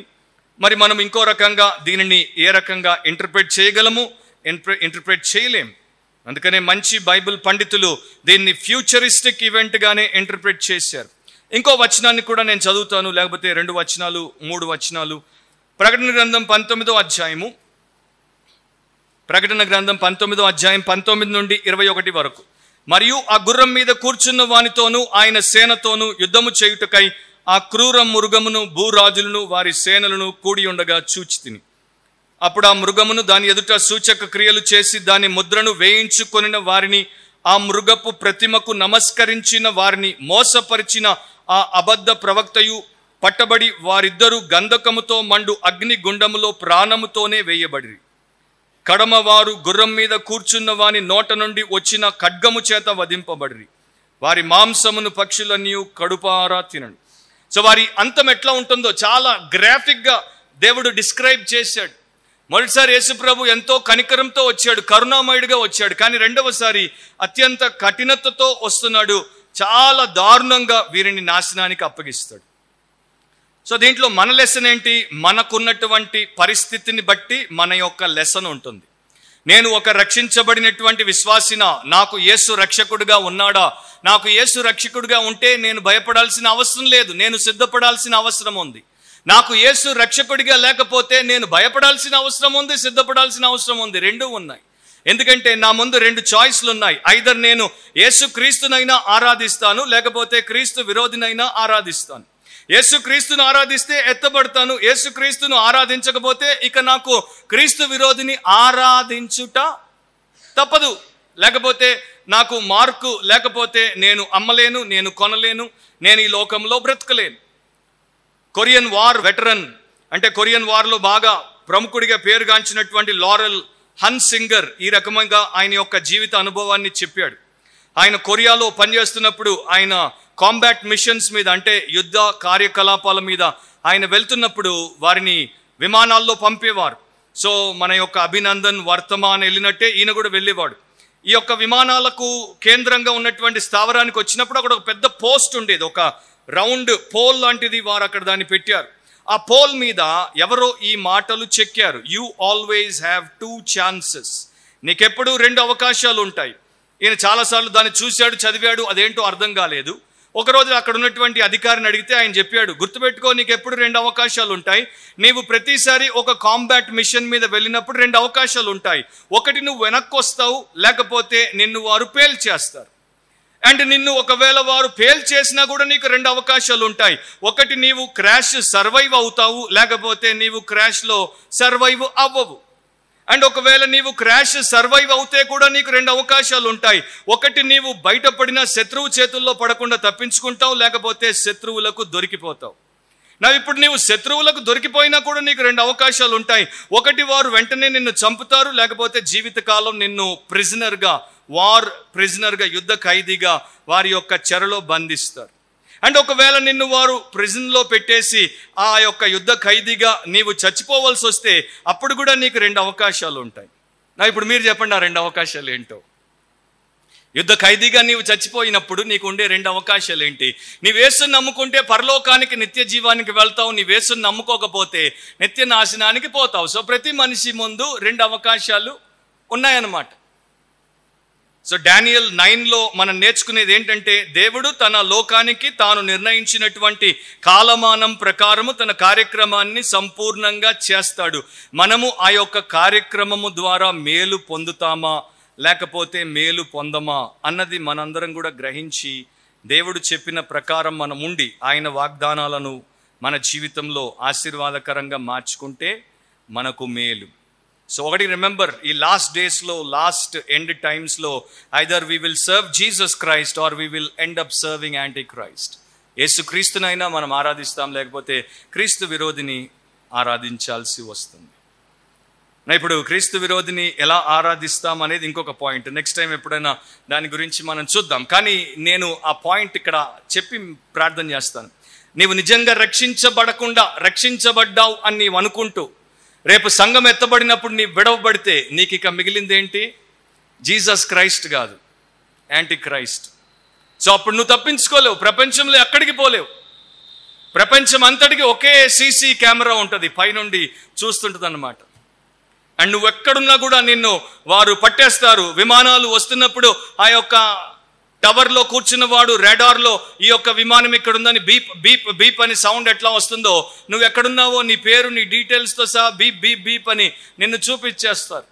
మరి మనం ఇంకో రకంగా దీనిని ఏ రకంగా ఇంటర్ప్రెట్ చేయగలము? ఇంటర్ప్రెట్ చేయలేం. అందుకనే మంచి బైబిల్ పండితులు దీన్ని ఫ్యూచరిస్టిక్ ఈవెంట్గానే ఇంటర్ప్రెట్ చేశారు. ఇంకో వచనాన్ని కూడా నేను చదువుతాను, లేకపోతే 2 వచనాలు 3 వచనాలు. ప్రకటన గ్రంథం 19వ అధ్యాయము, ప్రకటన గ్రంథం 19వ అధ్యాయం 19 నుండి 21 వరకు. మరియు ఆ గుర్రం మీద కూర్చున్న వానితోనూ ఆయన సేనతోనూ యుద్ధము చేయుటకై ఆ క్రూర మృగమును భూరాజులను వారి సేనలను కూడి ఉండగా చూచితిని. అప్పుడు ఆ మృగమును దాని ఎదుట సూచక క్రియలు చేసి దాని ముద్రను వేయించుకొనిన వారిని, ఆ మృగపు ప్రతిమకు నమస్కరించిన వారిని మోసపరిచిన ఆ అబద్ధ ప్రవక్తయు పట్టబడి వారిద్దరూ గంధకముతో మండు అగ్ని గుండములో ప్రాణముతోనే వేయబడిరి. కడమవారు గుర్రం మీద కూర్చున్న వాని నోట నుండి వచ్చిన ఖడ్గము చేత వధింపబడిరి. వారి మాంసమును పక్షులన్నీ కడుపారా తినడు. సో వారి అంతం ఎట్లా ఉంటుందో చాలా గ్రాఫిక్గా దేవుడు డిస్క్రైబ్ చేశాడు. మొదటిసారి యేసుప్రభు ఎంతో కనికరంతో వచ్చాడు, కరుణామయుడిగా వచ్చాడు. కానీ రెండవసారి అత్యంత కఠినతతో వస్తున్నాడు, చాలా దారుణంగా వీరిని నాశనానికి అప్పగిస్తాడు. సో దీంట్లో మన లెసన్ ఏంటి? మనకున్నటువంటి పరిస్థితిని బట్టి మన యొక్క లెసన్ ఉంటుంది. నేను ఒక రక్షించబడినటువంటి విశ్వాసినా, నాకు యేసు రక్షకుడిగా ఉన్నాడా? నాకు యేసు రక్షకుడిగా ఉంటే నేను భయపడాల్సిన అవసరం లేదు, నేను సిద్ధపడాల్సిన అవసరం ఉంది. నాకు యేసు రక్షకుడిగా లేకపోతే నేను భయపడాల్సిన అవసరం ఉంది, సిద్ధపడాల్సిన అవసరం ఉంది. 2 ఉన్నాయి. ఎందుకంటే నా ముందు 2 చాయిస్లు ఉన్నాయి. ఐదర్ నేను యేసు క్రీస్తునైనా ఆరాధిస్తాను, లేకపోతే క్రీస్తు విరోధినైనా ఆరాధిస్తాను. యేసు క్రీస్తును ఆరాధిస్తే ఎత్తబడతాను, యేసు క్రీస్తును ఆరాధించకపోతే ఇక నాకు క్రీస్తు విరోధిని ఆరాధించుట తప్పదు. లేకపోతే నాకు మార్కు లేకపోతే నేను అమ్మలేను, నేను కొనలేను, నేను ఈ లోకంలో బ్రతకలేను. కొరియన్ వార్ వెటరన్ అంటే కొరియన్ వార్లో బాగా ప్రముఖుడిగా పేరుగాంచినటువంటి లారెల్ హన్సింగర్ ఈ రకంగా ఆయన యొక్క జీవిత అనుభవాన్ని చెప్పాడు. ఆయన కొరియాలో పనిచేస్తున్నప్పుడు ఆయన కాంబాట్ మిషన్స్ మీద అంటే యుద్ధ కార్యకలాపాల మీద ఆయన వెళ్తున్నప్పుడు వారిని విమానాల్లో పంపేవారు. సో మన యొక్క అభినందన్ వర్తమాన్ వెళ్ళినట్టే ఈయన కూడా వెళ్ళేవాడు. ఈ యొక్క విమానాలకు కేంద్రంగా ఉన్నటువంటి స్థావరానికి వచ్చినప్పుడు అక్కడ ఒక పెద్ద పోస్ట్ ఉండేది, ఒక రౌండ్ పోల్ లాంటిది వారు అక్కడ దాన్ని పెట్టారు. ఆ పోల్ మీద ఎవరో ఈ మాటలు చెక్కారు, యూ ఆల్వేస్ హ్యావ్ 2 chances. నీకెప్పుడు 2 అవకాశాలు ఉంటాయి. ఈయన చాలాసార్లు దాన్ని చూశాడు, చదివాడు, అదేంటో అర్థం కాలేదు. ఒకరోజు అక్కడ ఉన్నటువంటి అధికారిని అడిగితే ఆయన చెప్పాడు, గుర్తుపెట్టుకో, నీకు ఎప్పుడు 2 అవకాశాలు ఉంటాయి. నీవు ప్రతిసారి ఒక కాంబాట్ మిషన్ మీద వెళ్ళినప్పుడు 2 అవకాశాలు ఉంటాయి. ఒకటి నువ్వు వెనక్కి వస్తావు, లేకపోతే నిన్ను వారు పేల్ చేస్తారు. అండ్ నిన్ను ఒకవేళ వారు పేల్ చేసినా కూడా నీకు 2 అవకాశాలు ఉంటాయి. ఒకటి నీవు క్రాష్ సర్వైవ్ అవుతావు, లేకపోతే నీవు క్రాష్లో సర్వైవ్ అవ్వవు. అండ్ ఒకవేళ నీవు క్రాష్ సర్వైవ్ అవుతే కూడా నీకు 2 అవకాశాలు ఉంటాయి. ఒకటి నీవు బయటపడిన శత్రువు చేతుల్లో పడకుండా తప్పించుకుంటావు, లేకపోతే శత్రువులకు దొరికిపోతావు. ఇప్పుడు నీవు శత్రువులకు దొరికిపోయినా కూడా నీకు 2 అవకాశాలు ఉంటాయి. ఒకటి వారు వెంటనే నిన్ను చంపుతారు, లేకపోతే జీవితకాలం నిన్ను ప్రిజనర్గా, వార్ ప్రిజనర్గా, యుద్ధ ఖైదీగా వారి యొక్క చెరలో బంధిస్తారు. అండ్ ఒకవేళ నిన్ను వారు ప్రిజన్లో పెట్టేసి ఆ యొక్క యుద్ధ ఖైదీగా నీవు చచ్చిపోవాల్సి వస్తే అప్పుడు కూడా నీకు 2 అవకాశాలు ఉంటాయి. ఇప్పుడు మీరు చెప్పండి, ఆ 2 అవకాశాలు ఏంటో? యుద్ధ ఖైదీగా నీవు చచ్చిపోయినప్పుడు నీకు ఉండే 2 అవకాశాలు ఏంటి? నీవు యేసుని నమ్ముకుంటే పరలోకానికి, నిత్య జీవానికి వెళ్తావు. నీవు యేసుని నమ్ముకోకపోతే నిత్య నాశనానికి పోతావు. సో ప్రతి మనిషి ముందు 2 అవకాశాలు ఉన్నాయన్నమాట. సో డానియల్ 9లో మనం నేర్చుకునేది ఏంటంటే, దేవుడు తన లోకానికి తాను నిర్ణయించినటువంటి కాలమానం ప్రకారము తన కార్యక్రమాన్ని సంపూర్ణంగా చేస్తాడు. మనము ఆ యొక్క కార్యక్రమము ద్వారా మేలు పొందుతామా, లేకపోతే మేలు పొందమా అన్నది మనందరం కూడా గ్రహించి దేవుడు చెప్పిన ప్రకారం మనం ఉండి ఆయన వాగ్దానాలను మన జీవితంలో ఆశీర్వాదకరంగా మార్చుకుంటే మనకు మేలు. సో ఒకటి రిమెంబర్, ఈ లాస్ట్ డేస్లో, లాస్ట్ ఎండ్ టైమ్స్లో either we will serve Jesus Christ or we will end up serving anti Christ. యేసు క్రీస్తునైనా మనం ఆరాధిస్తాం, లేకపోతే క్రీస్తు విరోధిని ఆరాధించాల్సి వస్తుంది. ఇప్పుడు క్రీస్తు విరోధిని ఎలా ఆరాధిస్తాం అనేది ఇంకొక పాయింట్. నెక్స్ట్ టైం ఎప్పుడైనా దాని గురించి మనం చూద్దాం. కానీ నేను ఆ పాయింట్ ఇక్కడ చెప్పి ప్రార్థన చేస్తాను. నీవు నిజంగా రక్షించబడ్డావు అని నీవు అనుకుంటూ రేపు సంఘం ఎత్తబడినప్పుడు నీ విడవబడితే నీకు ఇక మిగిలిందేంటి? జీసస్ క్రైస్ట్ కాదు, యాంటీ క్రైస్ట్. సో అప్పుడు నువ్వు తప్పించుకోలేవు, ప్రపంచంలో ఎక్కడికి పోలేవు. ప్రపంచం అంతటికి ఒకే సీసీ కెమెరా ఉంటుంది, పైనుండి చూస్తుంటుంది అన్నమాట. అండ్ నువ్వు ఎక్కడున్నా కూడా నిన్ను వారు పట్టేస్తారు. విమానాలు వస్తున్నప్పుడు ఆ యొక్క టవర్లో కూర్చున్న వాడు రాడార్లో ఈ యొక్క విమానం ఇక్కడ ఉందని బీప్ బీప్ బీప్ అని సౌండ్ ఎట్లా వస్తుందో, నువ్వు ఎక్కడున్నావో నీ పేరు, నీ డీటెయిల్స్తో సహా బీప్ బీప్ బీప్ అని నిన్ను చూపించేస్తారు.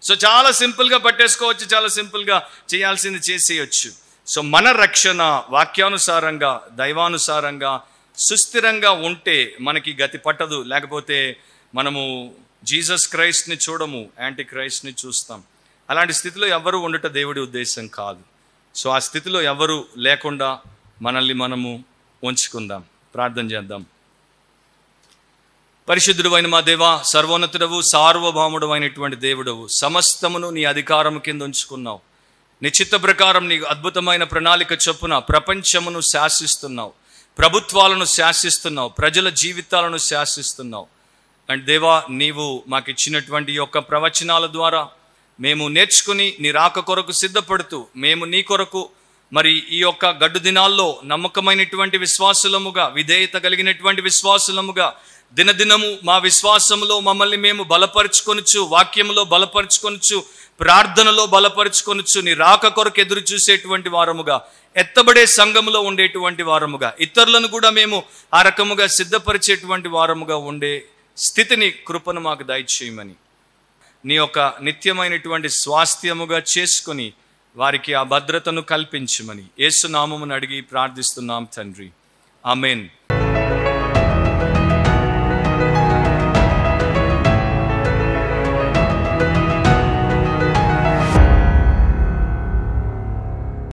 సో చాలా సింపుల్గా పట్టేసుకోవచ్చు, చాలా సింపుల్గా చేయాల్సింది చేసేయచ్చు. సో మన రక్షణ వాక్యానుసారంగా, దైవానుసారంగా, సుస్థిరంగా ఉంటే మనకి గతి పట్టదు. లేకపోతే మనము జీసస్ క్రైస్ట్ని చూడము, యాంటీ క్రైస్ట్ని చూస్తాం. అలాంటి స్థితిలో ఎవరు ఉండటం దేవుడి ఉద్దేశం కాదు. సో ఆ స్థితిలో ఎవరు లేకుండా మనల్ని మనము ఉంచుకుందాం. ప్రార్థన చేద్దాం. పరిశుద్ధుడు అయిన మా దేవా, సర్వోన్నతుడవు, సార్వభౌముడు అయినటువంటి దేవుడవు, సమస్తమును నీ అధికారం కింద ఉంచుకున్నావు. నీ చిత్త ప్రకారం నీ అద్భుతమైన ప్రణాళిక చొప్పున ప్రపంచమును శాసిస్తున్నావు, ప్రభుత్వాలను శాసిస్తున్నావు, ప్రజల జీవితాలను శాసిస్తున్నావు. అండ్ దేవా, నీవు మాకు ఇచ్చినటువంటి యొక్క ప్రవచనాల ద్వారా మేము నేర్చుకుని నీ రాక కొరకు సిద్ధపడుతూ, మేము నీ కొరకు మరి ఈ యొక్క గడ్డు దినాల్లో నమ్మకమైనటువంటి విశ్వాసులముగా, విధేయత కలిగినటువంటి విశ్వాసులముగా దినదినము మా విశ్వాసములో మమ్మల్ని మేము బలపరుచుకొనుచు, వాక్యములో బలపరుచుకొనుచు, ప్రార్థనలో బలపరుచుకొనుచు, నీ రాక కొరకు ఎదురు చూసేటువంటి వారముగా, ఎత్తబడే సంఘములో ఉండేటువంటి వారముగా, ఇతరులను కూడా మేము ఆ రకముగా సిద్ధపరిచేటువంటి వారముగా ఉండే స్థితిని, కృపను మాకు దయచేయమని, నీ యొక్క నిత్యమైనటువంటి స్వాస్థ్యముగా చేసుకొని వారికి ఆ భద్రతను కల్పించమని యేసు నామమును అడిగి ప్రార్థిస్తున్నాం తండ్రి. ఆమేన్.